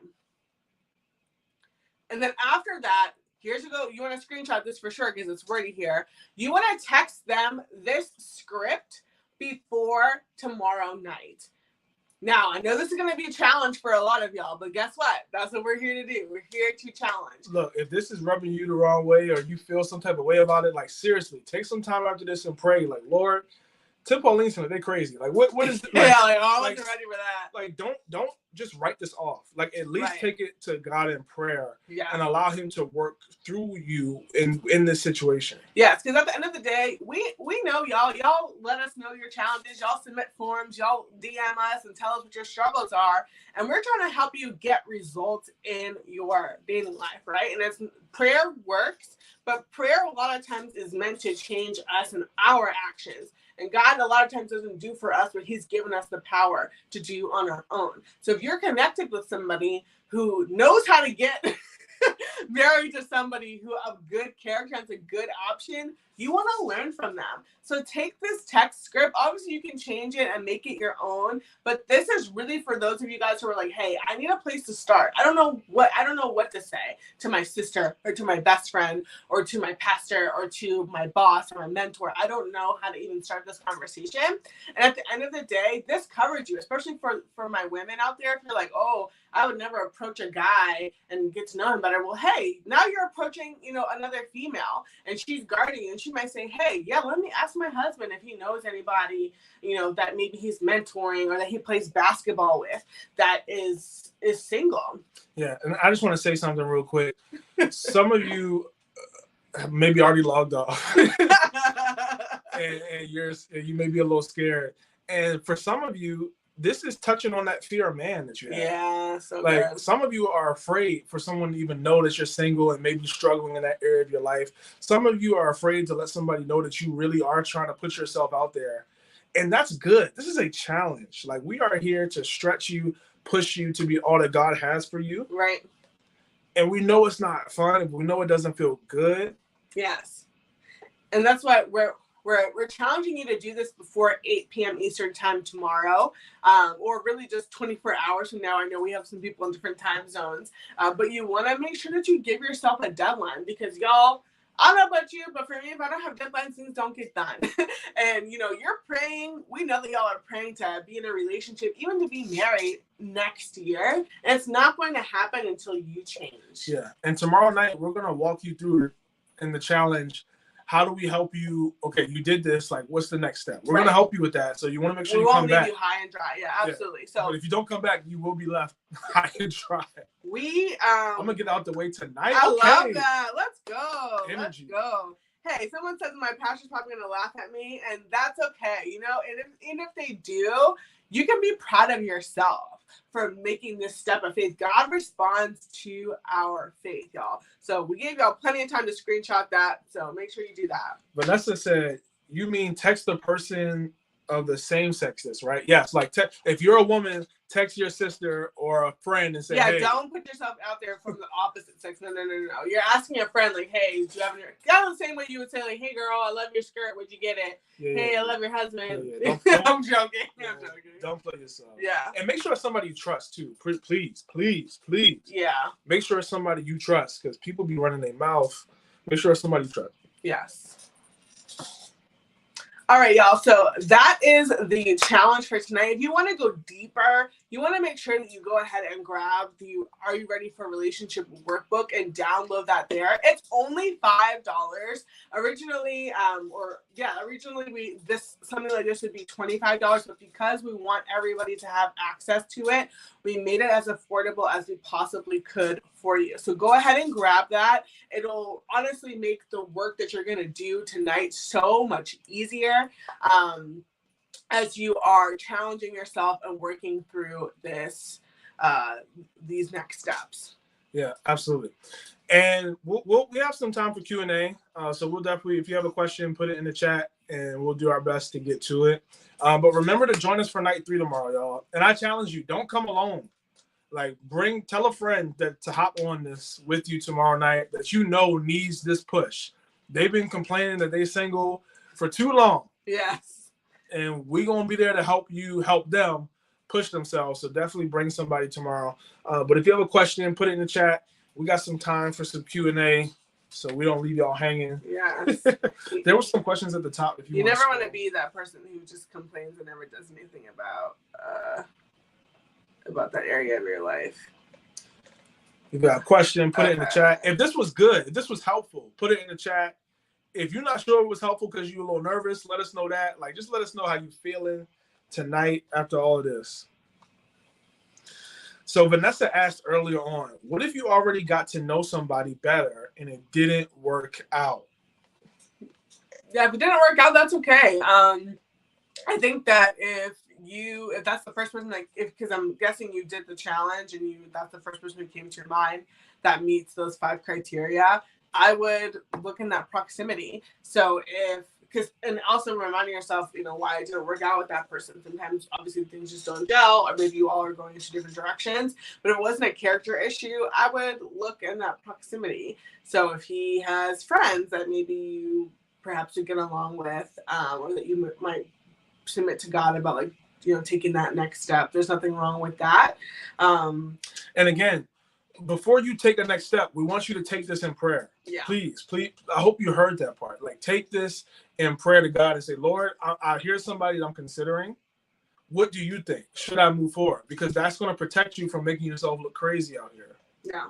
And then after that, you want to screenshot this for sure because it's wordy here. You want to text them this script before tomorrow night. Now, I know this is going to be a challenge for a lot of y'all, but guess what? That's what we're here to do. We're here to challenge. Look, if this is rubbing you the wrong way or you feel some type of way about it, like, seriously, take some time after this and pray. Like, Lord, Tim Pauline's they're crazy. Like, what is it? Like, yeah, I wasn't ready for that. Like, don't just write this off. Like, at least take it to God in prayer and allow him to work through you in this situation. Yes, because at the end of the day, we know y'all. Y'all let us know your challenges. Y'all submit forms. Y'all DM us and tell us what your struggles are. And we're trying to help you get results in your dating life, right? And prayer works, but prayer a lot of times is meant to change us and our actions. And God a lot of times doesn't do for us what he's given us the power to do on our own. So if you're connected with somebody who knows how to get married to somebody who of good character and is a good option, you want to learn from them. So take this text script. Obviously, you can change it and make it your own. But this is really for those of you guys who are like, hey, I need a place to start. I don't know what to say to my sister or to my best friend or to my pastor or to my boss or my mentor. I don't know how to even start this conversation. And at the end of the day, this covers you, especially for my women out there. If you're like, oh, I would never approach a guy and get to know him better. Well, hey, now you're approaching, another female and she's guarding you, and she might say, hey, yeah, let me ask my husband if he knows anybody, that maybe he's mentoring or that he plays basketball with that is single. Yeah. And I just want to say something real quick. Some of you maybe already logged off and you may be a little scared. And for some of you, this is touching on that fear of man that you have. Yeah, so like good. Some of you are afraid for someone to even know that you're single and maybe struggling in that area of your life. Some of you are afraid to let somebody know that you really are trying to put yourself out there. And that's good. This is a challenge. Like, we are here to stretch you, push you to be all that God has for you. Right. And we know it's not fun. We know it doesn't feel good. Yes. And that's why we're challenging you to do this before 8 p.m. Eastern time tomorrow, or really just 24 hours from now. I know we have some people in different time zones, but you want to make sure that you give yourself a deadline, because y'all, I don't know about you, but for me, if I don't have deadlines, things don't get done. And, you're praying. We know that y'all are praying to be in a relationship, even to be married next year. And it's not going to happen until you change. Yeah. And tomorrow night, we're going to walk you through in the challenge. How do we help you? Okay, you did this. Like, what's the next step? We're going to help you with that. So you want to make sure you come back. We won't leave you high and dry. Yeah, absolutely. Yeah. So, but if you don't come back, you will be left high and dry. I'm going to get out the way tonight. I love that. Let's go. Energy. Let's go. Hey, someone says my pastor's probably going to laugh at me, and that's okay. And if they do, you can be proud of yourself for making this step of faith. God responds to our faith, y'all. So we gave y'all plenty of time to screenshot that. So make sure you do that. Vanessa said, you mean text the person of the same sexes, right? Yes. Like if you're a woman, text your sister or a friend and say, yeah, hey. Don't put yourself out there from the opposite sex. No. You're asking a friend, like, hey, do you have your... kind of the same way you would say, like, hey, girl, I love your skirt. Would you get it? Hey, I love your husband. Don't, I'm joking. I'm joking. Don't play yourself. Yeah. And make sure it's somebody you trust, too. Please. Yeah. Make sure it's somebody you trust, because people be running their mouth. Make sure it's somebody you trust. Yes. All right, y'all. So that is the challenge for tonight. If you want to go deeper, you want to make sure that you go ahead and grab the Are You Ready for a Relationship workbook and download that there. It's only $5. Originally, something like this would be $25, but because we want everybody to have access to it, we made it as affordable as we possibly could for you. So go ahead and grab that. It'll honestly make the work that you're going to do tonight so much easier as you are challenging yourself and working through these next steps. Yeah, absolutely. And we have some time for Q&A. So we'll definitely, if you have a question, put it in the chat and we'll do our best to get to it. But remember to join us for night 3 tomorrow, y'all. And I challenge you, don't come alone. Like, tell a friend to hop on this with you tomorrow night that you know needs this push. They've been complaining that they're single for too long. Yes. And we're going to be there to help them push themselves. So definitely bring somebody tomorrow. But if you have a question, put it in the chat. We got some time for some Q&A, so we don't leave y'all hanging. Yes. There were some questions at the top. If you never want to be that person who just complains and never does anything about that area of your life. You got a question, put it in the chat. If this was good, if this was helpful, put it in the chat. If you're not sure it was helpful because you're a little nervous, let us know that. Like, just let us know how you're feeling tonight after all of this. So Vanessa asked earlier on, what if you already got to know somebody better and it didn't work out? Yeah, if it didn't work out, that's okay. I think that if that's the first person, because I'm guessing you did the challenge and that's the first person who came to your mind that meets those 5 criteria, I would look in that proximity. So and also reminding yourself, why it didn't work out with that person. Sometimes, obviously, things just don't gel, or maybe you all are going into different directions. But if it wasn't a character issue, I would look in that proximity. So if he has friends that maybe you perhaps would get along with, or that you might submit to God about, taking that next step, there's nothing wrong with that. And again, before you take the next step, we want you to take this in prayer. Yeah. Please. I hope you heard that part. Take this in prayer to God and say, Lord, I hear somebody that I'm considering. What do you think? Should I move forward? Because that's going to protect you from making yourself look crazy out here. Yeah.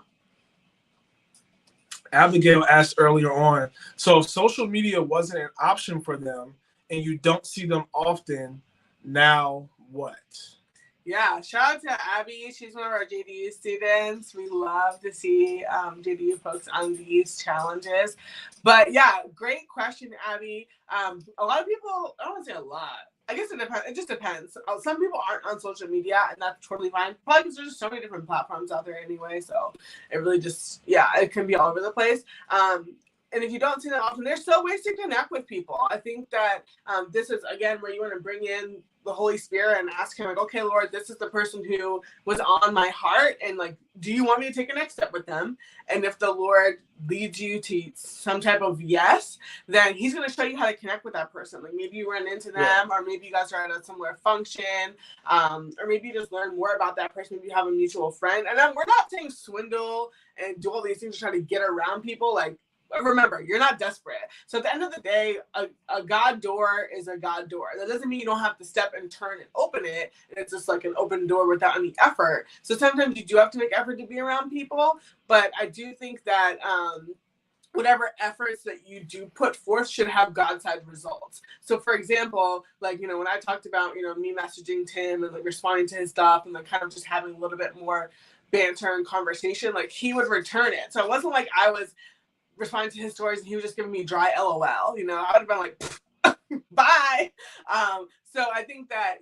Abigail asked earlier on, so if social media wasn't an option for them and you don't see them often, now what? Yeah, shout out to Abby. She's one of our JDU students. We love to see JDU folks on these challenges. But yeah, great question, Abby. A lot of people, I don't want to say a lot. I guess it depends. It just depends. Some people aren't on social media, and that's totally fine. Probably because there's just so many different platforms out there anyway. So it really just, it can be all over the place. And if you don't see them often, there's still ways to connect with people. I think that this is, again, where you want to bring in the Holy Spirit and ask him, okay, Lord, this is the person who was on my heart. And do you want me to take a next step with them? And if the Lord leads you to some type of yes, then he's going to show you how to connect with that person. Maybe you run into them, or maybe you guys are at a similar function, or maybe you just learn more about that person. Maybe you have a mutual friend. And then we're not saying swindle and do all these things to try to get around people. Remember, you're not desperate. So at the end of the day, a God door is a God door. That doesn't mean you don't have to step and turn and open it. And it's just like an open door without any effort. So sometimes you do have to make effort to be around people. But I do think that whatever efforts that you do put forth should have God-side results. So for example, when I talked about, me messaging Tim and responding to his stuff and kind of just having a little bit more banter and conversation, he would return it. So it wasn't like I was responding to his stories and he was just giving me dry LOL. I would have been like, bye. So I think that,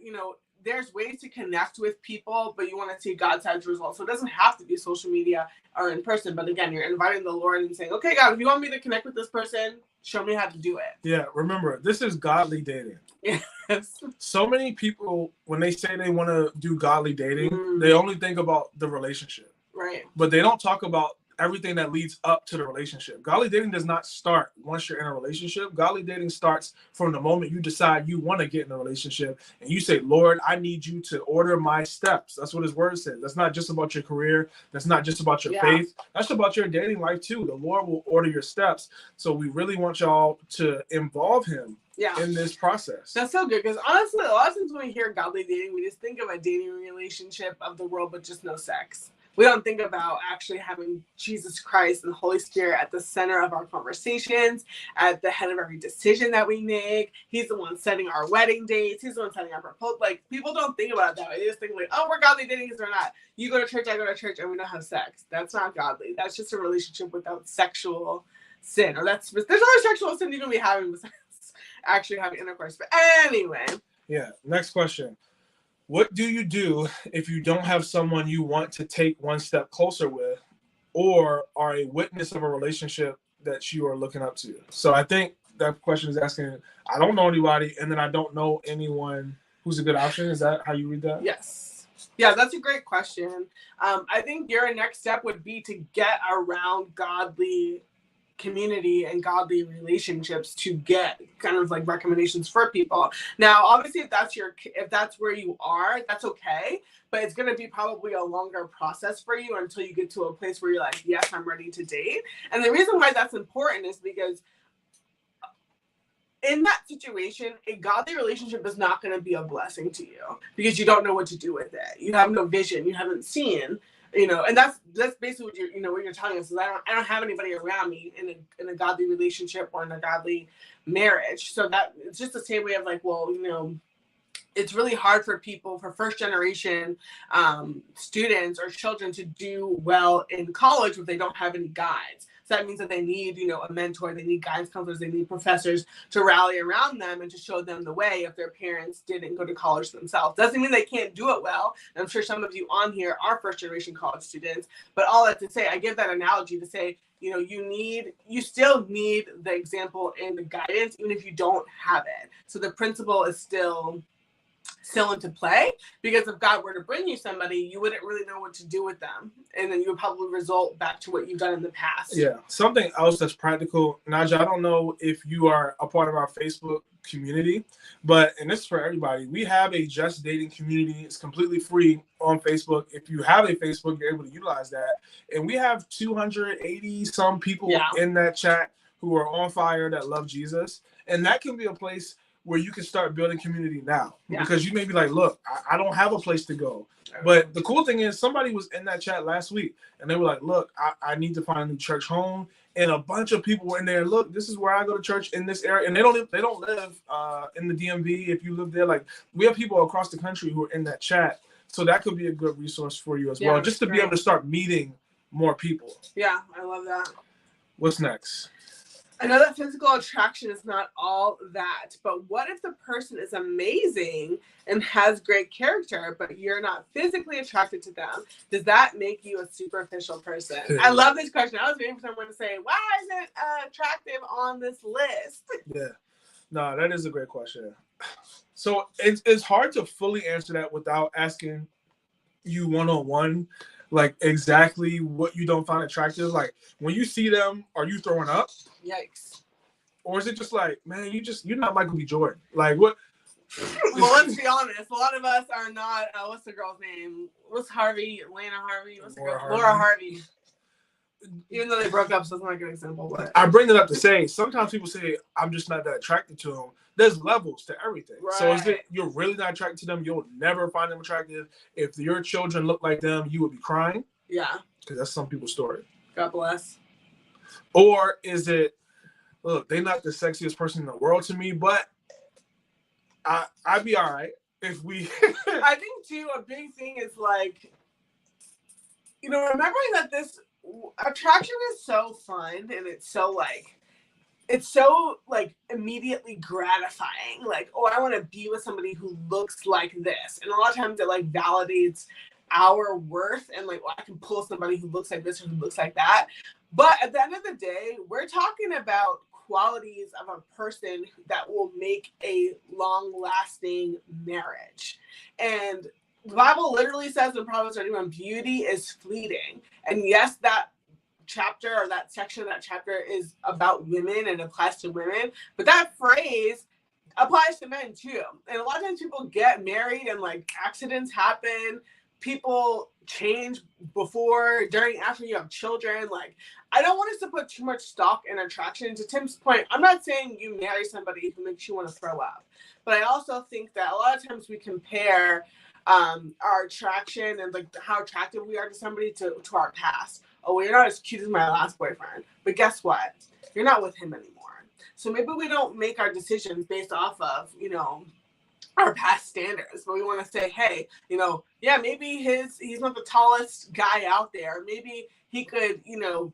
there's ways to connect with people, but you want to see God's side results. So it doesn't have to be social media or in person. But again, you're inviting the Lord and saying, okay, God, if you want me to connect with this person, show me how to do it. Yeah, remember, this is godly dating. Yes. So many people, when they say they want to do godly dating, they only think about the relationship. Right. But they don't talk about everything that leads up to the relationship. Godly dating does not start once you're in a relationship. Godly dating starts from the moment you decide you want to get in a relationship and you say, Lord, I need you to order my steps. That's what his word says. That's not just about your career. That's not just about your faith. That's about your dating life too. The Lord will order your steps. So we really want y'all to involve him in this process. That's so good, because honestly, a lot of times when we hear godly dating, we just think of a dating relationship of the world, but just no sex. We don't think about actually having Jesus Christ and the Holy Spirit at the center of our conversations, at the head of every decision that we make. He's the one setting our wedding dates. He's the one setting our proposal. Like, people don't think about it that way. They just think like, oh, we're godly dating because we're not. You go to church, I go to church, and we don't have sex. That's not godly. That's just a relationship without sexual sin. Or there's other sexual sin you can be having besides actually having intercourse. But anyway. Yeah. Next question. What do you do if you don't have someone you want to take one step closer with, or are a witness of a relationship that you are looking up to? So I think that question is asking, I don't know anybody, and then I don't know anyone who's a good option. Is that how you read that? Yes. Yeah, that's a great question. I think your next step would be to get around godly community and godly relationships to get kind of like recommendations for people. Now, obviously, if that's where you are, that's okay, but it's going to be probably a longer process for you until you get to a place where you're like, yes, I'm ready to date. And the reason why that's important is because in that situation, a godly relationship is not going to be a blessing to you because you don't know what to do with it. You have no vision. You haven't seen. And that's basically what you're telling us is I don't have anybody around me in a godly relationship or in a godly marriage. So that it's just the same way of like, well, it's really hard for people, for first generation students or children to do well in college if they don't have any guides. So that means that they need, a mentor, they need guidance counselors, they need professors to rally around them and to show them the way if their parents didn't go to college themselves. Doesn't mean they can't do it well. And I'm sure some of you on here are first generation college students, but all that to say, I give that analogy to say, you still need the example and the guidance, even if you don't have it. So the principle is still into play, because if God were to bring you somebody, you wouldn't really know what to do with them, and then you would probably result back to what you've done in the past. Yeah, something else that's practical. Naja, I don't know if you are a part of our Facebook community, and this is for everybody. We have a Just Dating community. It's completely free on Facebook. If you have a Facebook, you're able to utilize that. And we have 280 some people in that chat who are on fire that love Jesus, and that can be a place where you can start building community now, because you may be like, look, I don't have a place to go. But the cool thing is somebody was in that chat last week and they were like, look, I need to find a new church home. And a bunch of people were in there. Look, this is where I go to church in this area. And they don't live in the DMV. If you live there, like we have people across the country who are in that chat. So that could be a good resource for you as well, just to be able to start meeting more people. Yeah, I love that. What's next? I know that physical attraction is not all that, but what if the person is amazing and has great character, but you're not physically attracted to them? Does that make you a superficial person? I love this question. I was waiting for someone to say, why is it attractive on this list? Yeah, no, that is a great question. So it's hard to fully answer that without asking you one-on-one, like exactly what you don't find attractive. Like when you see them, are you throwing up? Yikes. Or is it just like, man, you're not Michael B. Jordan? Like what? Well, let's be honest. A lot of us are not. What's the girl's name? What's Harvey? Lana Harvey? What's the girl? Laura Harvey. Even though they broke up, so it's not a good example. But I bring it up to say sometimes people say I'm just not that attracted to them. There's levels to everything. Right. So is it you're really not attracted to them? You'll never find them attractive. If your children look like them, you would be crying. Yeah. Because that's some people's story. God bless. Or is it, look, they're not the sexiest person in the world to me, but I'd be all right if we. I think too, a big thing is like, remembering that this attraction is so fun and it's so like it's so like immediately gratifying. Like, oh, I want to be with somebody who looks like this. And a lot of times it like validates our worth and like, well, I can pull somebody who looks like this or who looks like that. But at the end of the day, we're talking about qualities of a person that will make a long-lasting marriage. And the Bible literally says in Proverbs 31, beauty is fleeting. And yes, that chapter or that section of that chapter is about women and applies to women, but that phrase applies to men too. And a lot of times people get married and like accidents happen, people change before, during, after you have children. Like, I don't want us to put too much stock in attraction. To Tim's point, I'm not saying you marry somebody who makes you want to throw up, but I also think that a lot of times we compare our attraction and like how attractive we are to somebody to our past. Oh, well, you're not as cute as my last boyfriend, but guess what? You're not with him anymore. So maybe we don't make our decisions based off of, you know, our past standards, but we want to say, hey, you know, yeah, maybe he's not the tallest guy out there. Maybe he could, you know,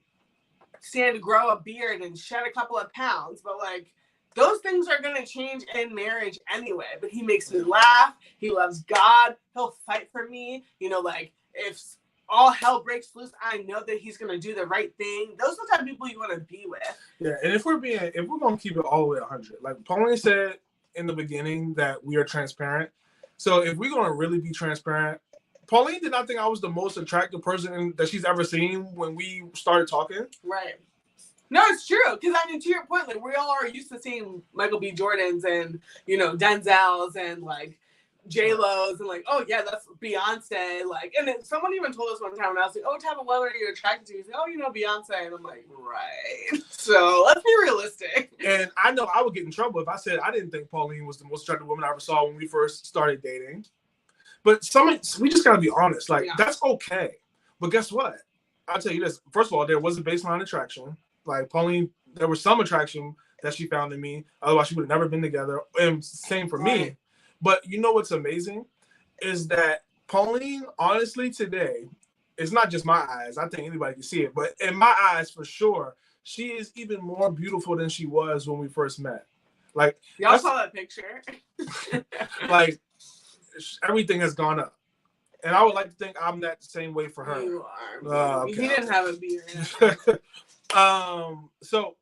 stand to grow a beard and shed a couple of pounds, but like those things are going to change in marriage anyway. But he makes me laugh. He loves God. He'll fight for me. You know, like if all hell breaks loose, I know that he's going to do the right thing. Those are the type of people you want to be with. Yeah, and if we're going to keep it all the way 100, like Pauline said in the beginning that we are transparent. So if we're going to really be transparent, Pauline did not think I was the most attractive person that she's ever seen when we started talking. Right. No, it's true. Because I mean, to your point, like we all are used to seeing Michael B. Jordans and, you know, Denzels and like J-Lo's and like, oh yeah, that's Beyonce. Like, and then someone even told us one time when I was like, oh, what type of woman are you attracted to? He's like, oh, you know, Beyonce. And I'm like, right. So let's be realistic. And I know I would get in trouble if I said I didn't think Pauline was the most attractive woman I ever saw when we first started dating. But we just gotta be honest. Like, that's okay. But guess what? I'll tell you this. First of all, there was a baseline attraction. Like Pauline, there was some attraction that she found in me. Otherwise, she would have never been together. And same for me. But you know what's amazing is that Pauline, honestly, today, it's not just my eyes. I think anybody can see it. But in my eyes, for sure, she is even more beautiful than she was when we first met. Like, y'all saw that picture. Like, everything has gone up. And I would like to think I'm that same way for her. You are. Okay. He didn't have a beard. So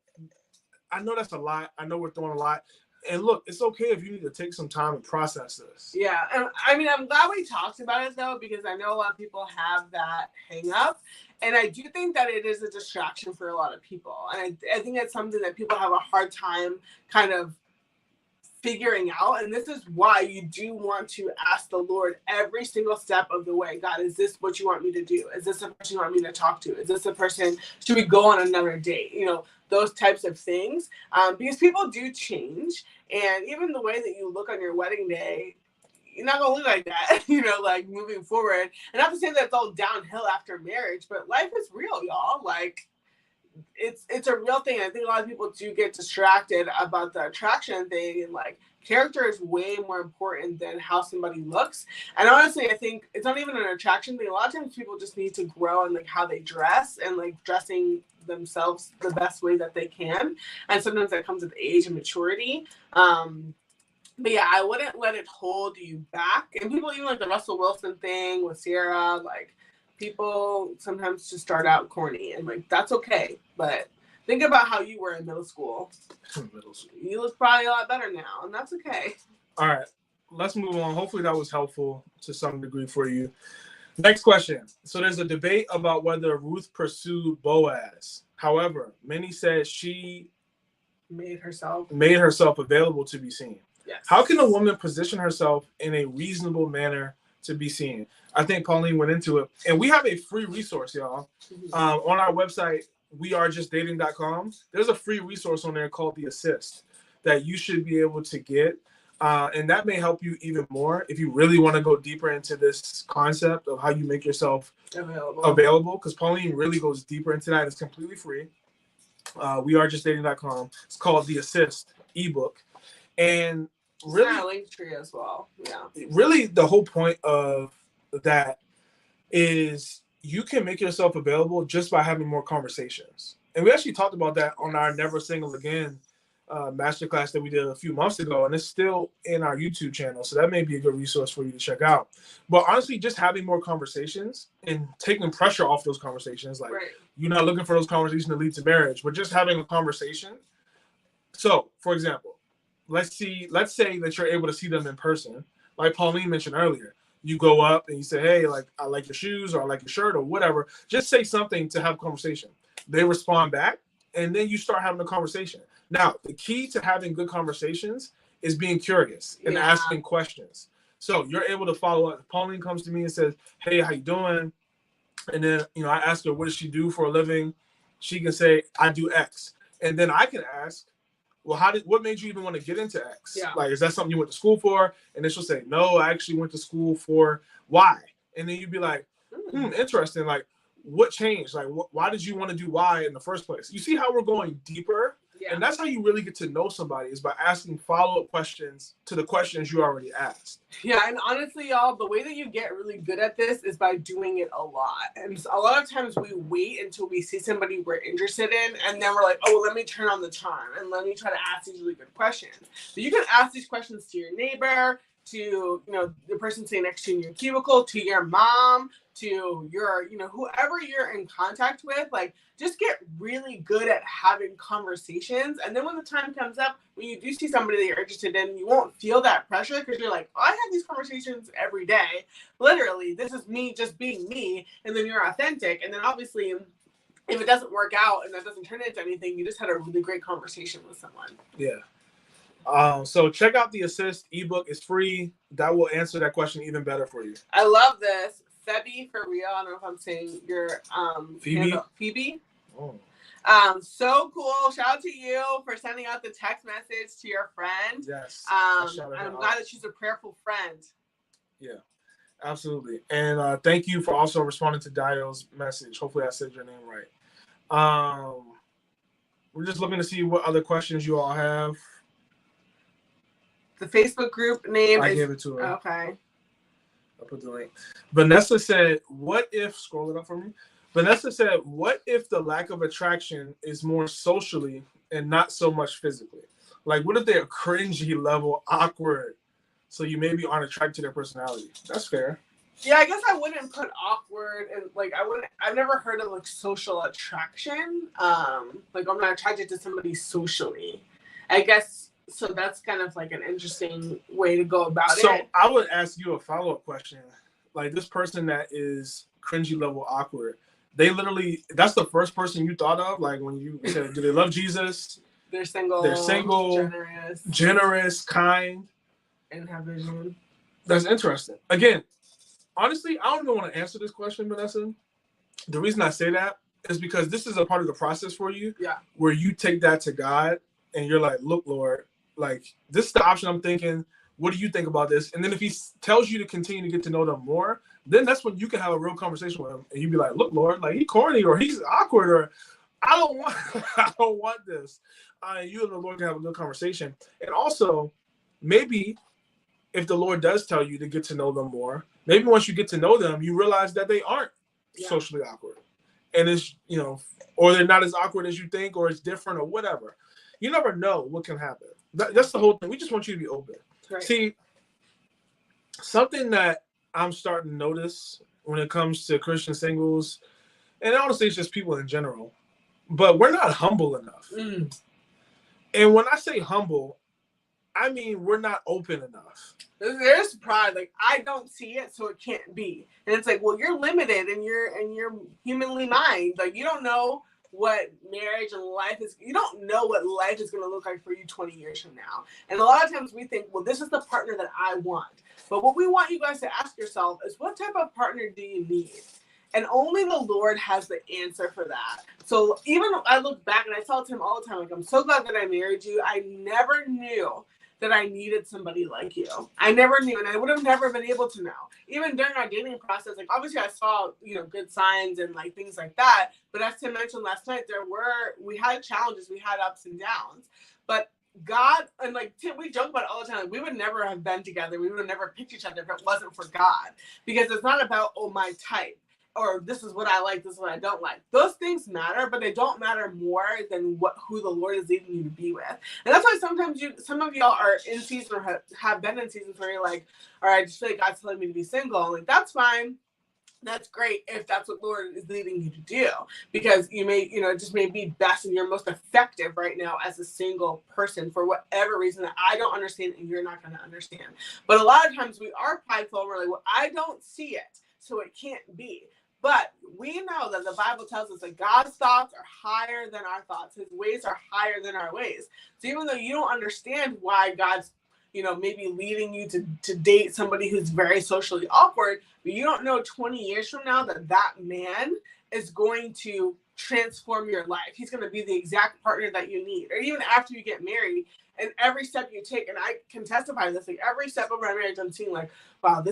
I know that's a lot. I know we're throwing a lot. And look, it's okay if you need to take some time and process this. Yeah. And I mean, I'm glad we talked about it though, because I know a lot of people have that hang up. And I do think that it is a distraction for a lot of people. And I think it's something that people have a hard time kind of figuring out. And this is why you do want to ask the Lord every single step of the way. God, is this what you want me to do? Is this the person you want me to talk to? Is this the person? Should we go on another date? You know, those types of things. Because people do change. And even the way that you look on your wedding day, you're not going to look like that, you know, like moving forward. And not to say that it's all downhill after marriage, but life is real, y'all. Like, it's a real thing. I think a lot of people do get distracted about the attraction thing, and like character is way more important than how somebody looks. And honestly, I think it's not even an attraction thing. A lot of times people just need to grow in like how they dress and like dressing themselves the best way that they can. And sometimes that comes with age and maturity. But yeah, I wouldn't let it hold you back. And people, even like the Russell Wilson thing with Sierra, like people sometimes just start out corny, and like that's okay. But think about how you were in middle school. You look probably a lot better now, and that's okay. All right, let's move on. Hopefully that was helpful to some degree for you. Next question. So there's a debate about whether Ruth pursued Boaz. However, many said she made herself available to be seen. Yes. How can a woman position herself in a reasonable manner to be seen? I think Pauline went into it. And we have a free resource, y'all. On our website, wearejustdating.com. There's a free resource on there called The Assist that you should be able to get. And that may help you even more if you really want to go deeper into this concept of how you make yourself available. Because Pauline really goes deeper into that. It's completely free. Wearejustdating.com. It's called The Assist ebook. And really, it's a link tree as well. Yeah. Really, the whole point of that is you can make yourself available just by having more conversations. And we actually talked about that on our Never Single Again masterclass that we did a few months ago, and it's still in our YouTube channel. So that may be a good resource for you to check out. But honestly, just having more conversations and taking pressure off those conversations. Like, you're not looking for those conversations to lead to marriage, but just having a conversation. So, for example, let's say that you're able to see them in person. Like Pauline mentioned earlier, you go up and you say, hey, like, I like your shoes, or I like your shirt, or whatever. Just say something to have a conversation. They respond back, and then you start having a conversation. Now, the key to having good conversations is being curious and asking questions. So you're able to follow up. If Pauline comes to me and says, hey, how you doing? And then, I ask her, what does she do for a living? She can say, I do X. And then I can ask, well, what made you even want to get into X? Yeah. Like, is that something you went to school for? And then she'll say, no, I actually went to school for Y. And then you'd be like, interesting. Like, what changed? Like, why did you want to do Y in the first place? You see how we're going deeper? Yeah. And that's how you really get to know somebody, is by asking follow-up questions to the questions you already asked. Yeah, and honestly, y'all, the way that you get really good at this is by doing it a lot. And a lot of times we wait until we see somebody we're interested in, and then we're like, oh, let me turn on the charm, and let me try to ask these really good questions. But you can ask these questions to your neighbor, to the person sitting next to you in your cubicle, to your mom, to your whoever you're in contact with. Like, just get really good at having conversations, and then when the time comes up, when you do see somebody that you're interested in, you won't feel that pressure, because you're like, oh, I have these conversations every day. Literally, this is me just being me, and then you're authentic. And then obviously, if it doesn't work out and that doesn't turn into anything, you just had a really great conversation with someone. Yeah. So check out the Assist ebook. It's free. That will answer that question even better for you. I love this. Phoebe, for real. I don't know if I'm saying your Phoebe. Phoebe. Oh. So cool. Shout out to you for sending out the text message to your friend. Yes. I'm glad that she's a prayerful friend. Yeah, absolutely. And thank you for also responding to Dio's message. Hopefully I said your name right. We're just looking to see what other questions you all have. The Facebook group name gave it to her. Okay. I'll put the link. Vanessa said, scroll it up for me. Vanessa said, what if the lack of attraction is more socially and not so much physically? Like, what if they're cringy level awkward, so you maybe aren't attracted to their personality? That's fair. Yeah, I guess I wouldn't put awkward, and like I've never heard of like social attraction. Like, I'm not attracted to somebody socially, I guess. So that's kind of like an interesting way to go about it. So I would ask you a follow-up question. Like, this person that is cringy level awkward, that's the first person you thought of? Like, when you said, do they love Jesus? They're single, generous, kind, and have vision. That's interesting. Again, honestly, I don't even want to answer this question, Vanessa. The reason I say that is because this is a part of the process for you. Yeah. Where you take that to God and you're like, look, Lord, like, this is the option I'm thinking. What do you think about this? And then if he tells you to continue to get to know them more, then that's when you can have a real conversation with him. And you'd be like, look, Lord, like, he's corny, or he's awkward, or I don't want this. You and the Lord can have a good conversation. And also, maybe if the Lord does tell you to get to know them more, maybe once you get to know them, you realize that they aren't socially awkward. And it's, or they're not as awkward as you think, or it's different, or whatever. You never know what can happen. That's the whole thing. We just want you to be open. Right. See, something that I'm starting to notice when it comes to Christian singles, and honestly, it's just people in general, but we're not humble enough. And when I say humble, I mean we're not open enough. There's pride. Like, I don't see it, so it can't be. And it's like, well, you're limited, and you're humanly mind. Like, you don't know what marriage and life is. You don't know what life is going to look like for you 20 years from now. And a lot of times we think, well, this is the partner that I want. But what we want you guys to ask yourself is, what type of partner do you need? And only the Lord has the answer for that. So even I look back and I tell him all the time, like, I'm so glad that I married you. I never knew that I needed somebody like you. I never knew, and I would have never been able to know. Even during our dating process, like, obviously I saw, good signs and like things like that. But as Tim mentioned last night, we had challenges, we had ups and downs. But God, and like Tim, we joke about it all the time. Like, we would never have been together. We would have never picked each other if it wasn't for God. Because it's not about, my type. or this is what I like, this is what I don't like. Those things matter, but they don't matter more than who the Lord is leading you to be with. And that's why sometimes some of y'all are in season or have been in seasons where you're like, all right, I just feel like God's telling me to be single. I'm like, that's fine. That's great if that's what the Lord is leading you to do, because it just may be best and you're most effective right now as a single person for whatever reason that I don't understand and you're not going to understand. But a lot of times we are prideful and we're like, well, I don't see it, so it can't be. But we know that the Bible tells us that God's thoughts are higher than our thoughts. His ways are higher than our ways. So even though you don't understand why God's maybe leading you to date somebody who's very socially awkward, but you don't know 20 years from now that man is going to transform your life. He's going to be the exact partner that you need. Or even after you get married, and every step you take, and I can testify to this, like every step of my marriage, I'm seeing like, wow,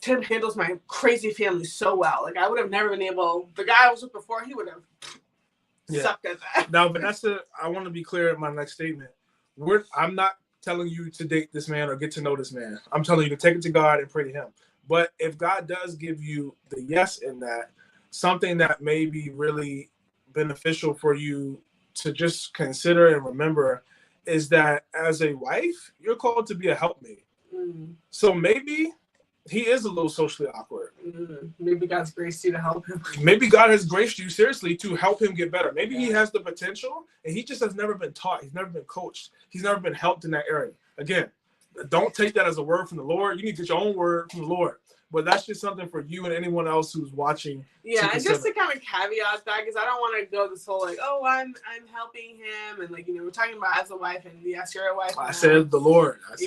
Tim handles my crazy family so well. Like I would have never been able, the guy I was with before, he would have sucked at that. No, but I want to be clear in my next statement. I'm not telling you to date this man or get to know this man. I'm telling you to take it to God and pray to him. But if God does give you the yes in that, something that may be really beneficial for you to just consider and remember is that as a wife, you're called to be a helpmate. So maybe he is a little socially awkward. Maybe God's graced you to help him. Maybe God has graced you seriously to help him get better. Maybe he has the potential and he just has never been taught. He's never been coached. He's never been helped in that area. Again, don't take that as a word from the Lord. You need to get your own word from the Lord. But that's just something for you and anyone else who's watching. Yeah, and just to kind of caveat that, because I don't want to go this whole like, oh, I'm helping him, and like we're talking about as a wife, and yes, you're a wife. I said the Lord. But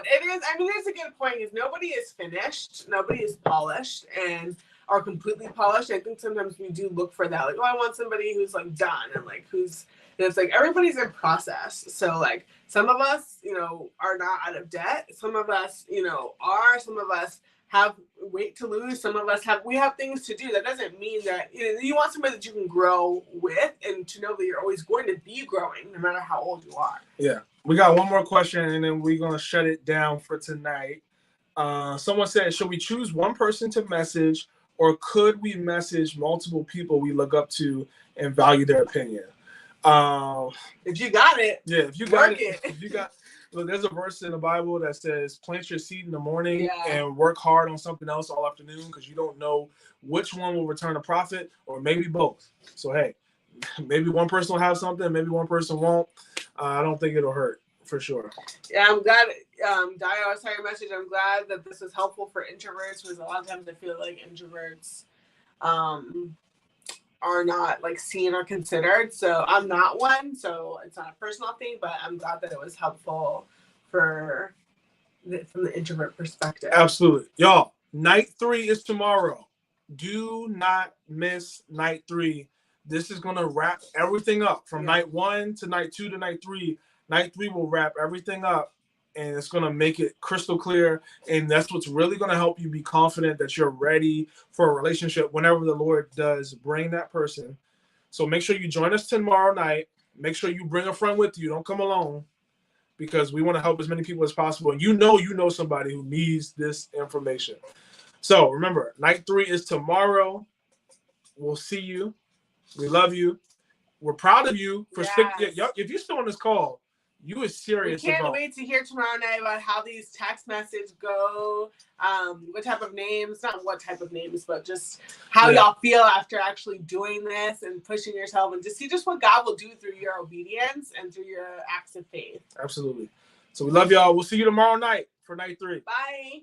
it is. I mean, it's a good point. Is nobody is finished, nobody is polished, and are completely polished. I think sometimes we do look for that, like, oh, I want somebody who's like done, and like who's. And it's like everybody's in process. So like some of us, are not out of debt. Some of us, are. Some of us have weight to lose. Some of us have things to do. That doesn't mean that you want somebody that you can grow with, and to know that you're always going to be growing no matter how old you are. Yeah. We got one more question and then we're going to shut it down for tonight. Someone said, should we choose one person to message, or could we message multiple people we look up to and value their opinion? If you got it. Yeah, if you got it. If you got Look, there's a verse in the Bible that says, plant your seed in the morning and work hard on something else all afternoon, because you don't know which one will return a profit, or maybe both. So, hey, maybe one person will have something, maybe one person won't. I don't think it'll hurt, for sure. Yeah, I'm glad, Dio, I saw your message. I'm glad that this is helpful for introverts, because a lot of times I feel like introverts are not like seen or considered. So I'm not one, so it's not a personal thing, but I'm glad that it was helpful from the introvert perspective. Absolutely. Y'all, night 3 is tomorrow. Do not miss night 3. This is going to wrap everything up from night 1 to night 2 to night 3. Night 3 will wrap everything up, and it's going to make it crystal clear. And that's what's really going to help you be confident that you're ready for a relationship whenever the Lord does bring that person. So make sure you join us tomorrow night. Make sure you bring a friend with you. Don't come alone, because we want to help as many people as possible. And you know somebody who needs this information. So remember, night 3 is tomorrow. We'll see you. We love you. We're proud of you for sticking. If you're still on this call, you are serious. We can't wait to hear tomorrow night about how these text messages go, what type of names, not what type of names, but just how y'all feel after actually doing this and pushing yourself, and just see just what God will do through your obedience and through your acts of faith. Absolutely. So we love y'all. We'll see you tomorrow night for night 3. Bye.